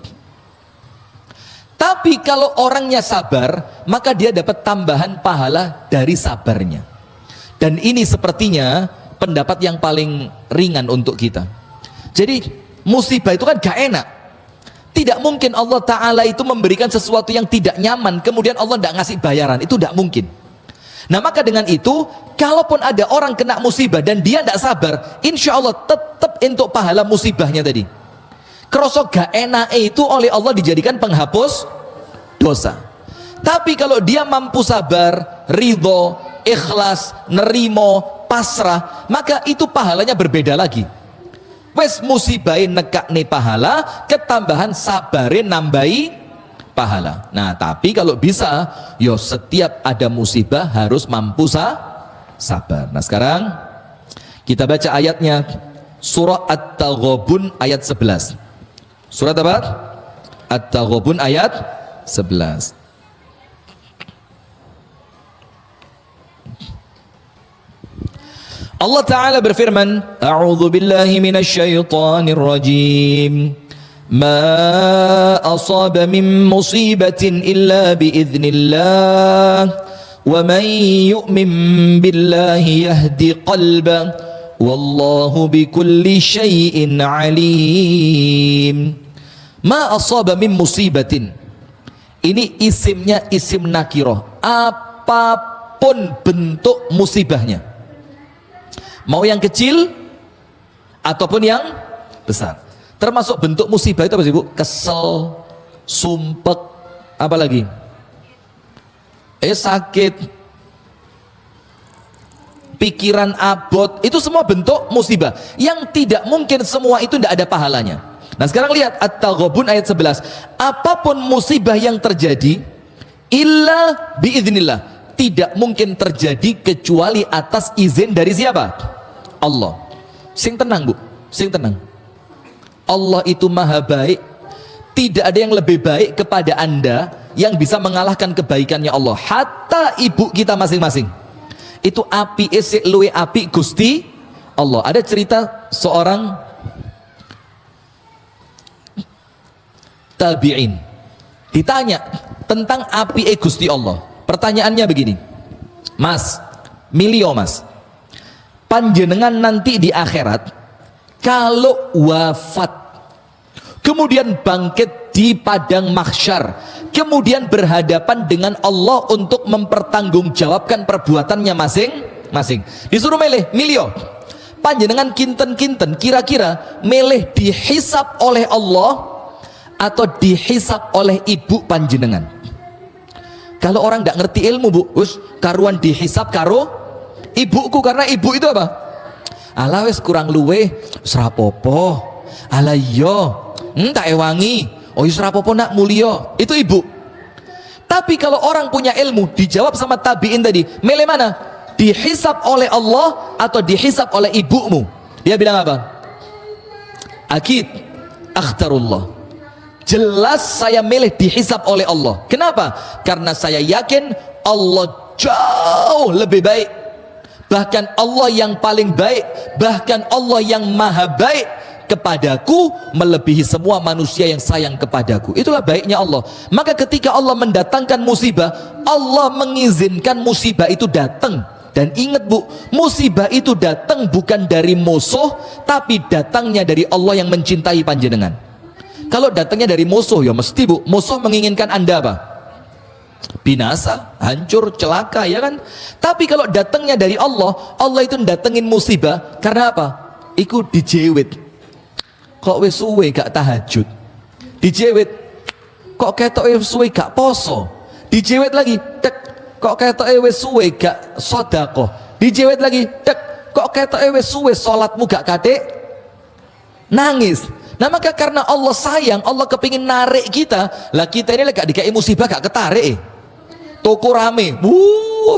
Tapi kalau orangnya sabar, maka dia dapat tambahan pahala dari sabarnya. Dan ini sepertinya pendapat yang paling ringan untuk kita. Jadi musibah itu kan gak enak. Tidak mungkin Allah Ta'ala itu memberikan sesuatu yang tidak nyaman, kemudian Allah tidak ngasih bayaran, itu tidak mungkin. Nah maka dengan itu, kalaupun ada orang kena musibah dan dia tidak sabar, insya Allah tetap untuk pahala musibahnya tadi. Kerosok gak enak itu oleh Allah dijadikan penghapus dosa. Tapi kalau dia mampu sabar, ridho, ikhlas, nerimo, pasrah, maka itu pahalanya berbeda lagi. Wes musibahin nekakne pahala, ketambahan sabarin nambahi pahala. Nah tapi kalau bisa, yo setiap ada musibah harus mampu sabar. Nah sekarang kita baca ayatnya, surah At-Taghabun ayat 11. Surat apa? At-Taghabun ayat 11. Allah Ta'ala berfirman, A'udzu billahi minasyaitonir rajim. Ma asaba min musibatin illa biiznillah. Wa man yu'min billahi yahdi qalbah. Wallahu bikulli syai'in alim. Ma asaba min musibatin. Ini isimnya isim nakiroh. Apapun bentuk musibahnya, mau yang kecil ataupun yang besar. Termasuk bentuk musibah itu apa sih, Bu? Kesel, sumpek, apa lagi? Sakit, pikiran abot, itu semua bentuk musibah yang tidak mungkin semua itu tidak ada pahalanya. Nah sekarang lihat At-Taghabun ayat 11, apapun musibah yang terjadi illa biiznillah, tidak mungkin terjadi kecuali atas izin dari siapa? Allah. Sing tenang bu, sing tenang. Allah itu maha baik, tidak ada yang lebih baik kepada anda yang bisa mengalahkan kebaikannya Allah. Hatta ibu kita masing-masing itu api esek luwe api Gusti Allah. Ada cerita seorang tabi'in ditanya tentang api Gusti Allah. Pertanyaannya begini, Mas, milio mas, panjenengan nanti di akhirat kalau wafat kemudian bangkit di padang mahsyar, kemudian berhadapan dengan Allah untuk mempertanggungjawabkan perbuatannya masing-masing, disuruh milih, panjenengan kinten-kinten kira-kira milih dihisap oleh Allah atau dihisap oleh ibu panjenengan. Kalau orang tidak ngerti ilmu bu, karuan dihisap karo ibuku, karena ibu itu apa? Ala wes kurang luwe serapopo, ala yo tak ewangi, oh serapopo nak mulio, itu ibu. Tapi kalau orang punya ilmu, dijawab sama tabiin tadi, milih mana? Dihisap oleh Allah atau dihisap oleh ibumu? Dia bilang apa? Akid akhtarullah, jelas saya milih dihisap oleh Allah. Kenapa? Karena saya yakin Allah jauh lebih baik, bahkan Allah yang paling baik, bahkan Allah yang maha baik kepadaku melebihi semua manusia yang sayang kepadaku. Itulah baiknya Allah. Maka ketika Allah mendatangkan musibah, Allah mengizinkan musibah itu datang. Dan ingat bu, musibah itu datang bukan dari musuh, tapi datangnya dari Allah yang mencintai panjenengan. Kalau datangnya dari musuh, ya mesti bu, musuh menginginkan anda apa? Binasa, hancur, celaka, ya kan? Tapi kalau datangnya dari Allah, Allah itu datengin musibah karena apa? Iku dijewit. Kok wis suwe gak tahajud? Dijewit. Kok ketok wis suwe gak poso? Dijewit lagi. Tek. Kok ketok wis suwe gak sedekah? Dijewit lagi. Tek. Kok ketok wis suwe salatmu gak kate? Nangis. Nah maka karena Allah sayang, Allah kepingin narik kita, lah kita ini gak dikai musibah gak ketarik. Toko rame,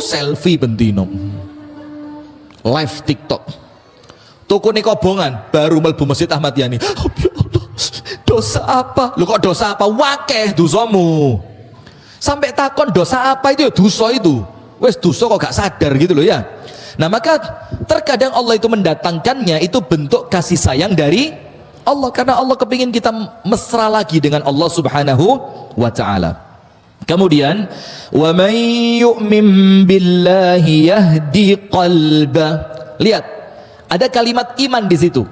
selfie bentino, live TikTok. Toko ini kobongan, baru melbu Masjid Ahmad Yani. Oh, ya Allah, dosa apa? Lu kok dosa apa? Wakeh dosamu. Sampai takon dosa apa itu ya dosa itu. Wes dosa kok gak sadar gitu loh ya. Nah maka terkadang Allah itu mendatangkannya itu bentuk kasih sayang dari Allah, karena Allah kepingin kita mesra lagi dengan Allah subhanahu wa ta'ala. Kemudian wa man yu'min billahi yahdi qalba. Lihat, ada kalimat iman di situ.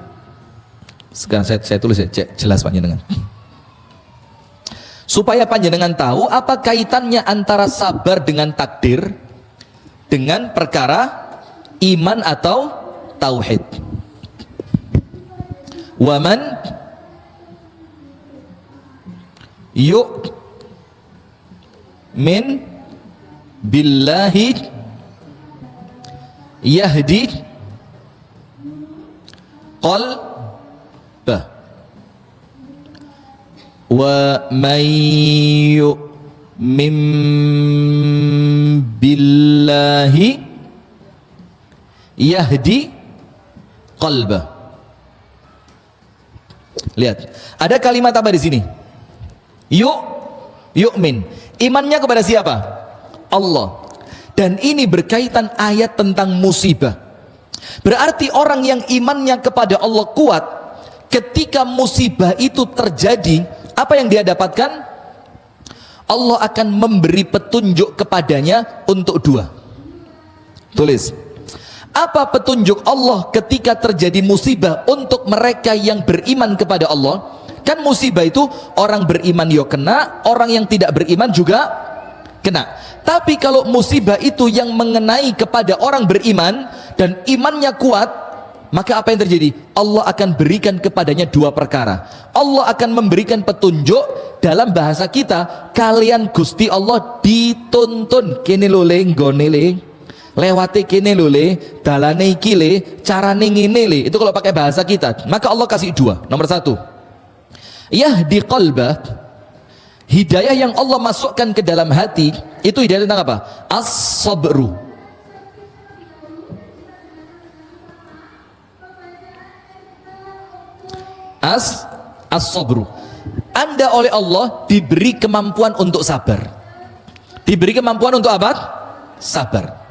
Sekarang saya tulis ya, jelas panjenengan. Supaya panjenengan tahu apa kaitannya antara sabar dengan takdir dengan perkara iman atau tauhid. Wa man yu'min billahi yahdi qalbah wa man yu'min billahi yahdi qalbah. Lihat, ada kalimat apa di sini? Yu'min. Imannya kepada siapa? Allah. Dan ini berkaitan ayat tentang musibah. Berarti orang yang imannya kepada Allah kuat, ketika musibah itu terjadi, apa yang dia dapatkan? Allah akan memberi petunjuk kepadanya untuk dua. Tulis. Apa petunjuk Allah ketika terjadi musibah untuk mereka yang beriman kepada Allah? Kan musibah itu orang beriman yo kena, orang yang tidak beriman juga kena. Tapi kalau musibah itu yang mengenai kepada orang beriman dan imannya kuat, maka apa yang terjadi? Allah akan berikan kepadanya dua perkara. Allah akan memberikan petunjuk, dalam bahasa kita, kalian Gusti Allah dituntun kene lho le nggone le lewati kene lho le, dalane iki le, carane ngene le. Itu kalau pakai bahasa kita. Maka Allah kasih dua. Nomor satu, yahdi qalbah, hidayah yang Allah masukkan ke dalam hati, itu hidayah tentang apa? As-sabru. As-sabru. Anda oleh Allah diberi kemampuan untuk sabar. Diberi kemampuan untuk apa? Sabar.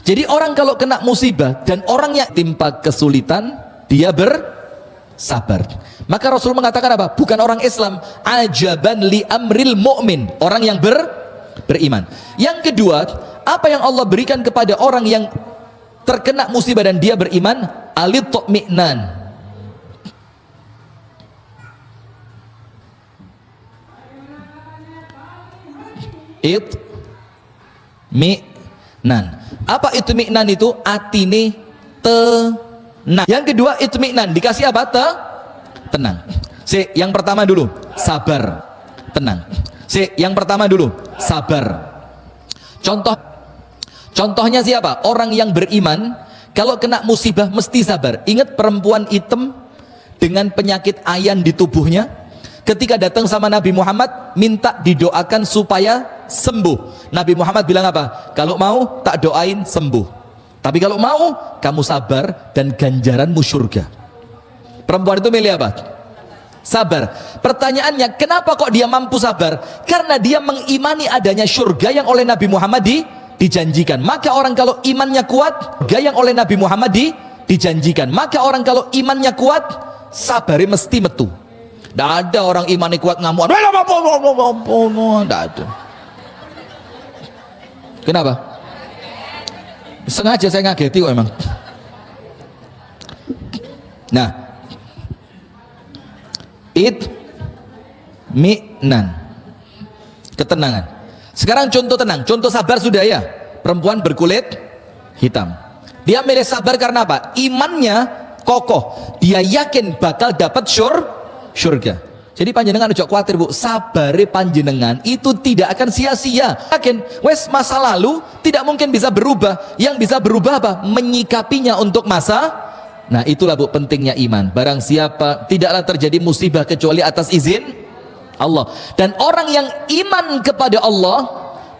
Jadi orang kalau kena musibah dan orang yang timpa kesulitan, dia bersabar. Maka Rasul mengatakan apa? Bukan orang Islam, ajaban li amril mu'min, orang yang beriman. Yang kedua, apa yang Allah berikan kepada orang yang terkena musibah dan dia beriman? Alitmi'nan. Itmi'nan. Apa itmi'nan itu? Atine tenang. Yang kedua itmi'nan, dikasih apa? Tenang. Yang pertama dulu, sabar. Tenang. Yang pertama dulu, sabar. Contohnya siapa? Orang yang beriman kalau kena musibah mesti sabar. Ingat perempuan hitam dengan penyakit ayan di tubuhnya, ketika datang sama Nabi Muhammad minta didoakan supaya sembuh. Nabi Muhammad bilang apa? Kalau mau tak doain sembuh, tapi kalau mau kamu sabar dan ganjaranmu surga. Perempuan itu milih apa? Sabar. Pertanyaannya, kenapa kok dia mampu sabar? Karena dia mengimani adanya surga yang oleh Nabi Muhammad dijanjikan. Maka orang kalau imannya kuat, surga yang oleh Nabi Muhammad dijanjikan. Maka orang kalau imannya kuat, sabarnya mesti metu. Tidak ada orang imannya kuat ngamuk. Tidak ada. Kenapa? Sengaja saya ngageti kok emang. Nah, itmi'nan, ketenangan. Sekarang contoh tenang, contoh sabar sudah ya. Perempuan berkulit hitam, dia milih sabar karena apa? Imannya kokoh, dia yakin bakal dapat surga. Jadi panjenengan ojo khawatir bu, sabare panjenengan itu tidak akan sia-sia. Yakin, wes masa lalu tidak mungkin bisa berubah. Yang bisa berubah apa? Menyikapinya untuk masa. Nah itulah bu pentingnya iman. Barang siapa, tidaklah terjadi musibah kecuali atas izin Allah. Dan orang yang iman kepada Allah,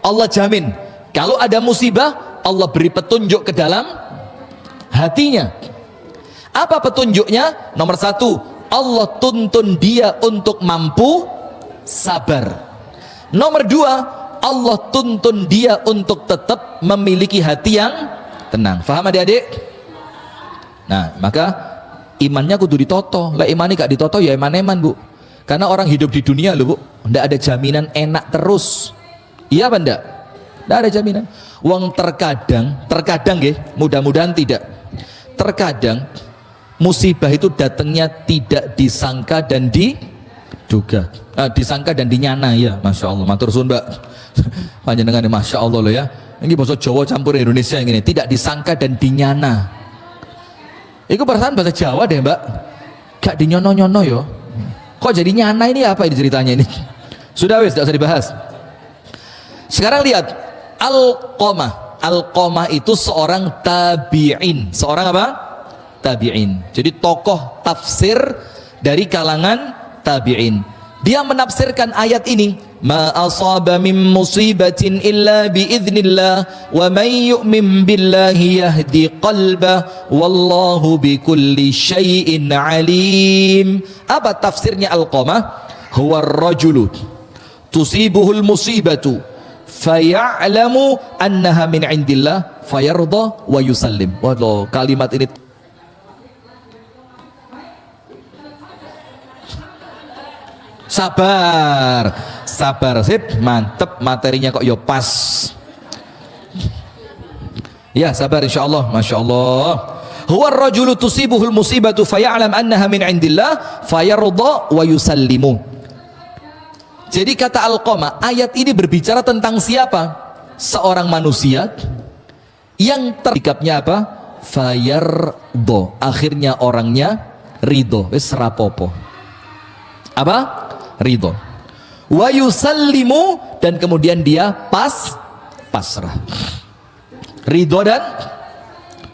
Allah jamin kalau ada musibah, Allah beri petunjuk ke dalam hatinya. Apa petunjuknya? Nomor satu, Allah tuntun dia untuk mampu sabar. Nomor dua, Allah tuntun dia untuk tetap memiliki hati yang tenang. Faham adik-adik? Nah maka imannya kudu ditoto. Lah imani gak ditoto ya eman-eman bu. Karena orang hidup di dunia loh bu, ndak ada jaminan enak terus. Iya apa ndak? Ndak ada jaminan. Wong terkadang nggih, mudah-mudahan tidak. Terkadang musibah itu datangnya tidak disangka dan diduga. Disangka dan dinyana ya. Masya Allah. Matur suwun mbak. Panjenengan masya Allah loh ya. Ini bahasa Jawa campur Indonesia yang ini. Tidak disangka dan dinyana. Itu perasaan bahasa Jawa deh mbak. Gak dinyono-nyono yo. Kok jadi nyana ini apa ini ceritanya ini? Sudah wes, tidak usah dibahas. Sekarang lihat Alqamah. Alqamah itu seorang tabi'in. Seorang apa? Tabi'in. Jadi tokoh tafsir dari kalangan tabi'in. Dia menafsirkan ayat ini, ma asaba min musibatin illa biiznillah wa may yu'min billahi yahdi qalbah wallahu bikulli syai'in alim. Apa tafsirnya Alqamah? Huwa ar-rajulu tusibuhul musibatu faya'lamu annaha min indillah fayarda wa yusallim. Waduh, kalimat ini sabar, sip, mantep, materinya kok yo pas. Ya sabar insyaallah, masya Allah. Huwa ar-rajulu tusibuhul musibatu faya'lam annaha min indillah fayarda wa yusallimu. Jadi kata Alqamah, ayat ini berbicara tentang siapa? Seorang manusia yang tersikapnya apa? Fayarda, akhirnya orangnya ridho, wis rapopo. Apa? Ridho. Wa yusallimu, dan kemudian dia pasrah. ridho dan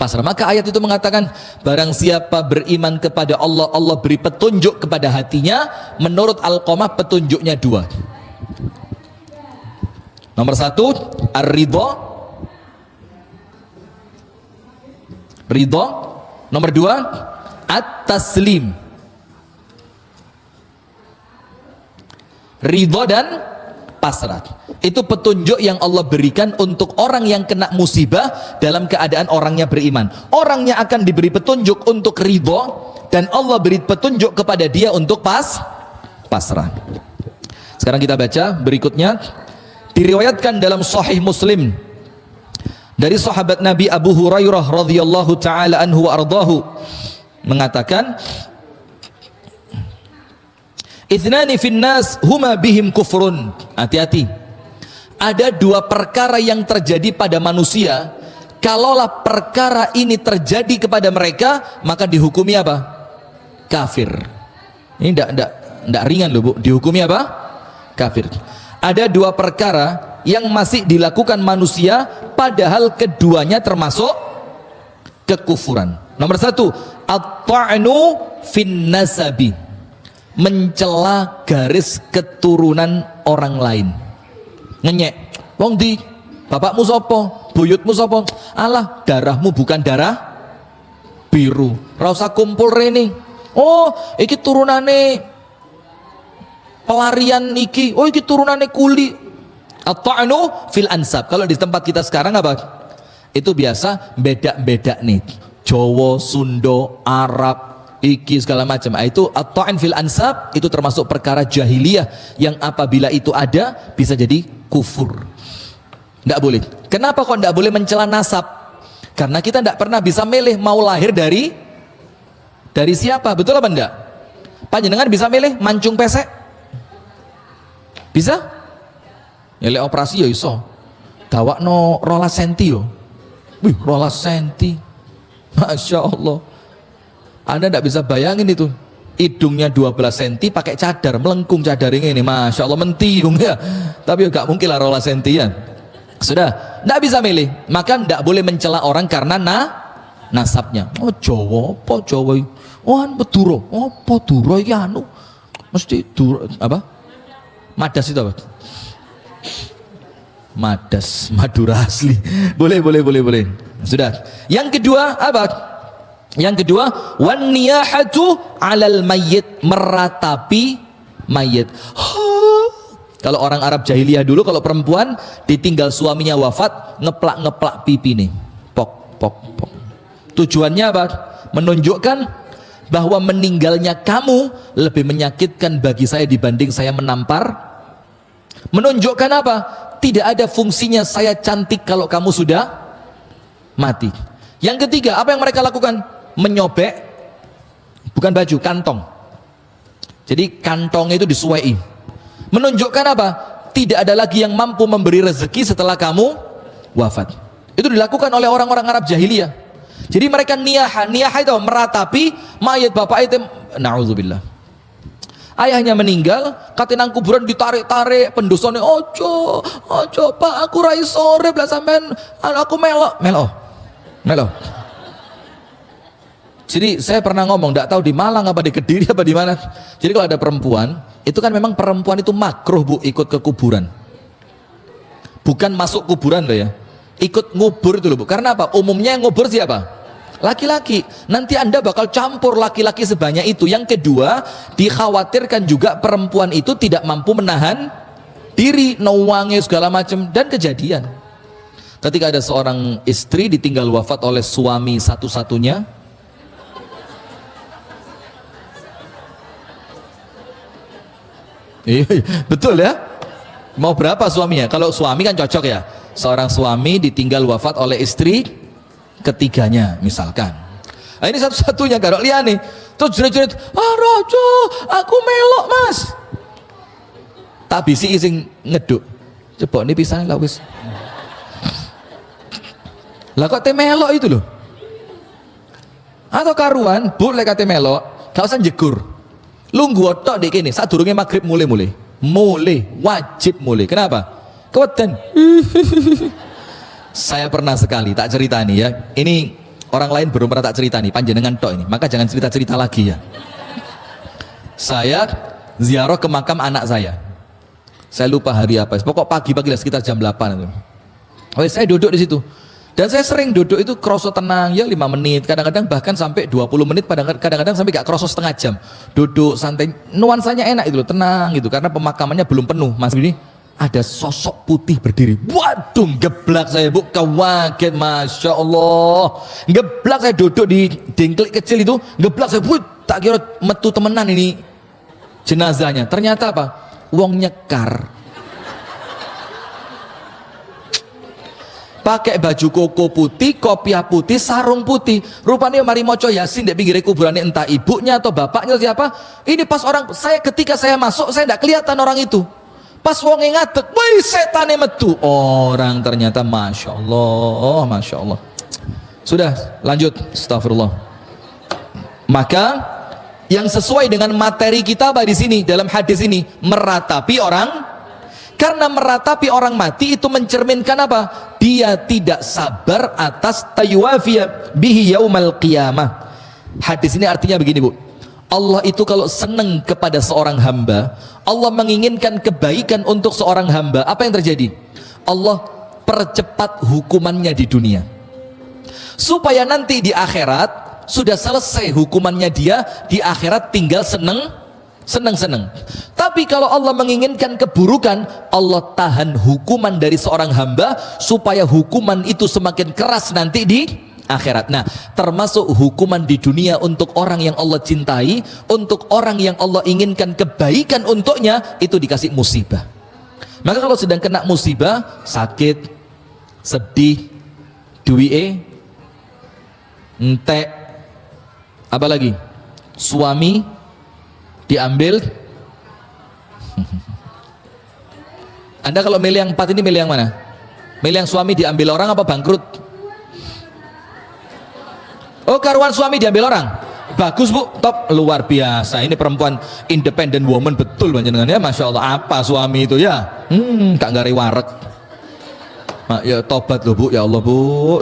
pasrah. Maka ayat itu mengatakan, barang siapa beriman kepada Allah, Allah beri petunjuk kepada hatinya. Menurut Alqamah petunjuknya dua. Nomor satu, ar-ridho, ridho. Nomor dua, at-taslim, ridho dan pasrah. Itu petunjuk yang Allah berikan untuk orang yang kena musibah dalam keadaan orangnya beriman. Orangnya akan diberi petunjuk untuk ridho, dan Allah beri petunjuk kepada dia untuk pasrah. Sekarang kita baca berikutnya. Diriwayatkan dalam Sahih Muslim dari sahabat Nabi Abu Hurairah radhiyallahu taala anhu wa ardahu, mengatakan, "Ithnani fin nas huma bihim kufrun." Hati-hati. Ada dua perkara yang terjadi pada manusia, kalaulah perkara ini terjadi kepada mereka, maka dihukumi apa? Kafir. Ini enggak ringan loh, Bu. Dihukumi apa? Kafir. Ada dua perkara yang masih dilakukan manusia, padahal keduanya termasuk kekufuran. Nomor satu, at-ta'nu fin nasabi, mencela garis keturunan orang lain. Ngenyek, wong di bapakmu sopo, buyutmu sopo, alah darahmu bukan darah biru, ra usah kumpul rene. Oh, iki turunane pelarian iki, oh iki turunane kuli. At-ta'nu fil ansab. Kalau di tempat kita sekarang apa? Itu biasa beda-beda nih, Jawa, Sunda, Arab, iki segala macam. Itu at-ta'in fil ansab, itu termasuk perkara jahiliyah yang apabila itu ada bisa jadi kufur. Tidak boleh. Kenapa kok tidak boleh mencela nasab? Karena kita tidak pernah bisa milih mau lahir dari siapa, betul apa enggak? Panjenengan bisa milih mancung pesek? Bisa? Ya lek operasi ya iso. Dawakno 12 senti yo. Wih, 12 senti. Masya Allah. Anda tidak bisa bayangin itu. Hidungnya 12 senti pakai cadar, melengkung cadar ini. Masya Allah, mentiung ya. Tapi gak mungkin lah 12 senti ya. Sudah, tidak bisa milih. Maka tidak boleh mencela orang karena nasabnya. Oh Jawa, apa Jawa? Oh Madura, apa Madura iki anu? Mesti Dura apa? Madas itu apa? Madas, Madura asli. Boleh. Sudah. Yang kedua apa? Yang kedua, wan niyahatu 'alal mayyit, meratapi mayit. Kalau orang Arab jahiliyah dulu, kalau perempuan ditinggal suaminya wafat, ngeplak pipi nih. Pok. Tujuannya apa? Menunjukkan bahwa meninggalnya kamu lebih menyakitkan bagi saya dibanding saya menampar. Menunjukkan apa? Tidak ada fungsinya saya cantik kalau kamu sudah mati. Yang ketiga, apa yang mereka lakukan? Menyobek, bukan baju, kantong. Jadi kantongnya itu disuai. Menunjukkan apa? Tidak ada lagi yang mampu memberi rezeki setelah kamu wafat. Itu dilakukan oleh orang-orang Arab jahiliyah. Jadi mereka niyah itu meratapi mayat bapak itu. Na'udzubillah. Ayahnya meninggal, katinang kuburan ditarik-tarik, pendosone ojo Pak, aku ra iso urip lah sampean, aku melok. Jadi saya pernah ngomong, enggak tahu di Malang apa di Kediri apa di mana. Jadi kalau ada perempuan, itu kan memang perempuan itu makruh, Bu, ikut ke kuburan. Bukan masuk kuburan loh ya. Ikut ngubur itu loh, Bu. Karena apa? Umumnya yang ngubur siapa? Laki-laki. Nanti Anda bakal campur laki-laki sebanyak itu. Yang kedua, dikhawatirkan juga perempuan itu tidak mampu menahan diri, nawangi segala macam, dan kejadian. Ketika ada seorang istri ditinggal wafat oleh suami satu-satunya, betul ya? Mau berapa suaminya? Kalau suami kan cocok ya. Seorang suami ditinggal wafat oleh istri ketiganya misalkan. Nah, ini satu-satunya garok liane. Terus jerit-jerit, Rojo, aku melok mas. Tak bisi ising ngeduk. Coba ini pisang lah wis. Lah kok te melok itu loh. Atau karuan, Bu lek kate melok, gak usah jegur. Lunggu otok dek kene, sadurunge maghrib mulai wajib mulai. Kenapa? Keweden. Saya pernah sekali, tak cerita nih ya. Ini orang lain belum pernah tak cerita nih, panjenengan tok ini. Maka jangan cerita-cerita lagi ya. Saya ziarah ke makam anak saya. Saya lupa hari apa. Pokok pagi-pagi lah sekitar jam 8 itu. Oh, saya duduk di situ. Dan saya sering duduk itu kroso tenang ya 5 menit, kadang-kadang bahkan sampai 20 menit, kadang-kadang sampai gak kroso setengah jam. Duduk santai, nuansanya enak itu loh, tenang gitu karena pemakamannya belum penuh. Mas ini ada sosok putih berdiri. Waduh, geblak saya Bu, kaget, Masya Allah. Geblak saya duduk di dengklik kecil itu, geblak saya, tak kira metu temenan ini jenazahnya. Ternyata apa? Wong nyekar. Pakai baju koko putih, kopiah putih, sarung putih. Rupanya mari moco Yasin dek pinggir kuburannya, entah ibunya atau bapaknya atau siapa. Ini pas orang saya, ketika saya masuk saya tidak kelihatan orang itu. Pas wong ngadeg, wih setane metu. Orang ternyata Masya Allah, Masya Allah. Sudah lanjut, astagfirullah. Maka yang sesuai dengan materi kita di sini dalam hadis ini, meratapi orang. Karena meratapi orang mati itu mencerminkan apa? Dia tidak sabar atas tayuafiyah bihi yaumal qiyamah. Hadis ini artinya begini Bu, Allah itu kalau senang kepada seorang hamba, Allah menginginkan kebaikan untuk seorang hamba, apa yang terjadi? Allah percepat hukumannya di dunia supaya nanti di akhirat sudah selesai hukumannya, dia di akhirat tinggal senang-senang. Tapi kalau Allah menginginkan keburukan, Allah tahan hukuman dari seorang hamba supaya hukuman itu semakin keras nanti di akhirat. Nah, termasuk hukuman di dunia untuk orang yang Allah cintai, untuk orang yang Allah inginkan kebaikan untuknya, itu dikasih musibah. Maka kalau sedang kena musibah, sakit, sedih, duwie, entek, apa lagi? Suami diambil. Anda kalau milih yang 4 ini milih yang mana? Milih yang suami diambil orang apa bangkrut? Oh, karuan suami diambil orang. Bagus Bu, top, luar biasa. Ini perempuan independent woman betul panjenengan ya, Masya Allah. Apa suami itu ya? Tak ngari warek. Ya tobat loh Bu, ya Allah Bu.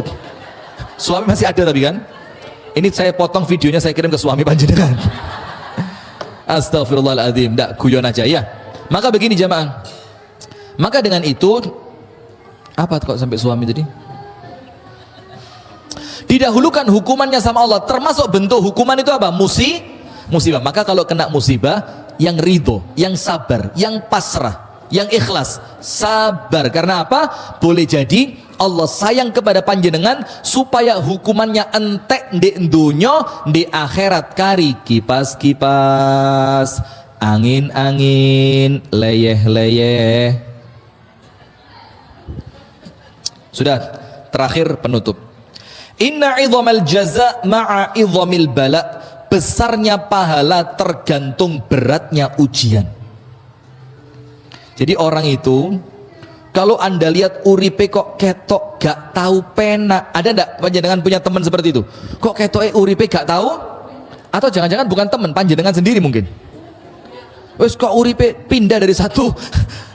Suami masih ada tapi kan? Ini saya potong videonya, saya kirim ke suami panjenengan. Astagfirullahaladzim, tidak guyon aja ya. Maka begini jamaah, maka dengan itu apa kok sampai suami tadi? Didahulukan hukumannya sama Allah, termasuk bentuk hukuman itu apa? Musibah. Maka kalau kena musibah, yang ridho, yang sabar, yang pasrah, yang ikhlas, sabar. Karena apa? Boleh jadi Allah sayang kepada panjenengan supaya hukumannya entek di dunya, di akhirat kari kipas-kipas, angin-angin, leyeh-leyeh. Sudah, terakhir penutup. Inna idhamal jaza ma'a idhamil bala. Besarnya pahala tergantung beratnya ujian. Jadi orang itu, kalau Anda lihat uripe kok ketok gak tahu pena, ada ndak panjenengan punya teman seperti itu? Kok ketok uripe gak tahu? Atau jangan-jangan bukan teman, panjenengan sendiri mungkin. Wes kok uripe pindah dari satu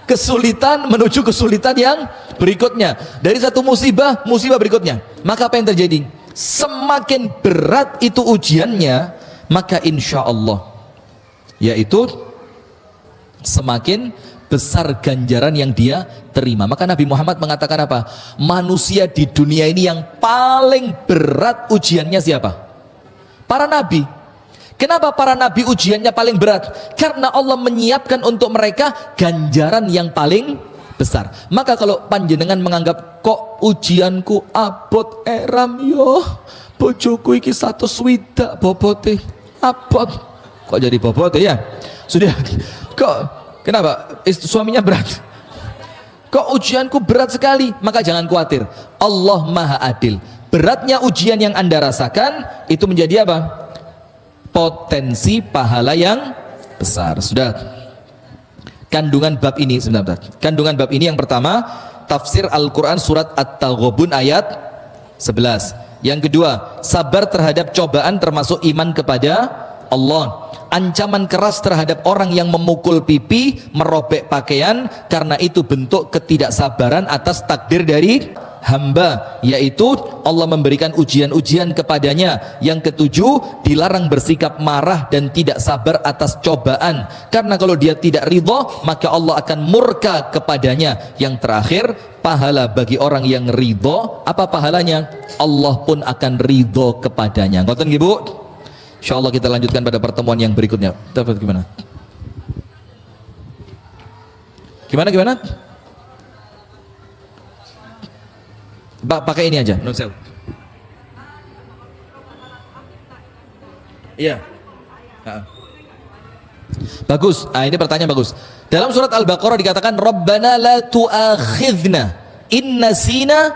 kesulitan menuju kesulitan yang berikutnya, dari satu musibah berikutnya. Maka apa yang terjadi? Semakin berat itu ujiannya, maka insya Allah yaitu semakin besar ganjaran yang dia terima. Maka Nabi Muhammad mengatakan apa? Manusia di dunia ini yang paling berat ujiannya siapa? Para nabi. Kenapa para nabi ujiannya paling berat? Karena Allah menyiapkan untuk mereka ganjaran yang paling besar. Maka kalau panjenengan menganggap kok ujianku abot eram yo, bojoku iki 100 swidak bobote abot, kok jadi bobote ya? Sudah kok kenapa? Suaminya berat. Kok ujianku berat sekali? Maka jangan khawatir. Allah Maha Adil. Beratnya ujian yang Anda rasakan itu menjadi apa? Potensi pahala yang besar. Sudah. Kandungan bab ini sebentar. Kandungan bab ini yang pertama, tafsir Al-Qur'an surat At-Taghabun ayat 11. Yang kedua, sabar terhadap cobaan termasuk iman kepada Allah. Ancaman keras terhadap orang yang memukul pipi, merobek pakaian, karena itu bentuk ketidaksabaran atas takdir dari hamba, yaitu Allah memberikan ujian-ujian kepadanya. Yang ketujuh, dilarang bersikap marah dan tidak sabar atas cobaan, karena kalau dia tidak ridho maka Allah akan murka kepadanya. Yang terakhir, pahala bagi orang yang ridho. Apa pahalanya? Allah pun akan ridho kepadanya. Ngoten nggih Bu? Insyaallah kita lanjutkan pada pertemuan yang berikutnya. Dapat gimana? Gimana? Pakai ini aja. Iya. Bagus. Ini pertanyaan bagus. Dalam surat Al-Baqarah dikatakan Rabbana la tu'akhidna in nasina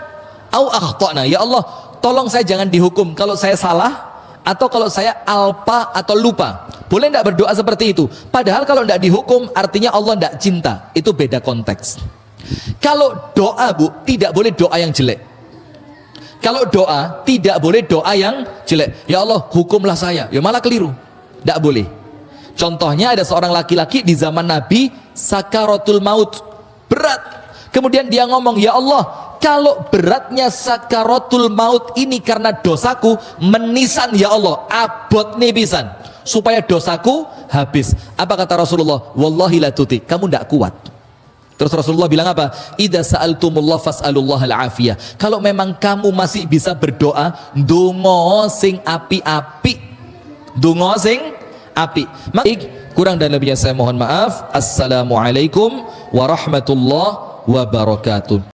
au akhtana. Ya Allah, tolong saya jangan dihukum kalau saya salah atau kalau saya alpa atau lupa. Boleh tidak berdoa seperti itu? Padahal kalau tidak dihukum artinya Allah tidak cinta. Itu beda konteks. Kalau doa Bu, tidak boleh doa yang jelek. Kalau doa, tidak boleh doa yang jelek. Ya Allah, hukumlah saya. Ya malah keliru. Tidak boleh. Contohnya ada seorang laki-laki di zaman Nabi, sakaratul maut, berat. Kemudian dia ngomong, ya Allah, kalau beratnya sakaratul maut ini karena dosaku, menisan ya Allah, abot nih pisan, supaya dosaku habis. Apa kata Rasulullah? Wallahi la tuti, kamu tidak kuat. Terus Rasulullah bilang apa? Idza sa'altumullah fas'alullah al-afiyah. Kalau memang kamu masih bisa berdoa, ndonga sing api-api. Ndonga sing api. Kurang dan lebihnya saya mohon maaf. Assalamualaikum warahmatullahi wabarakatuh.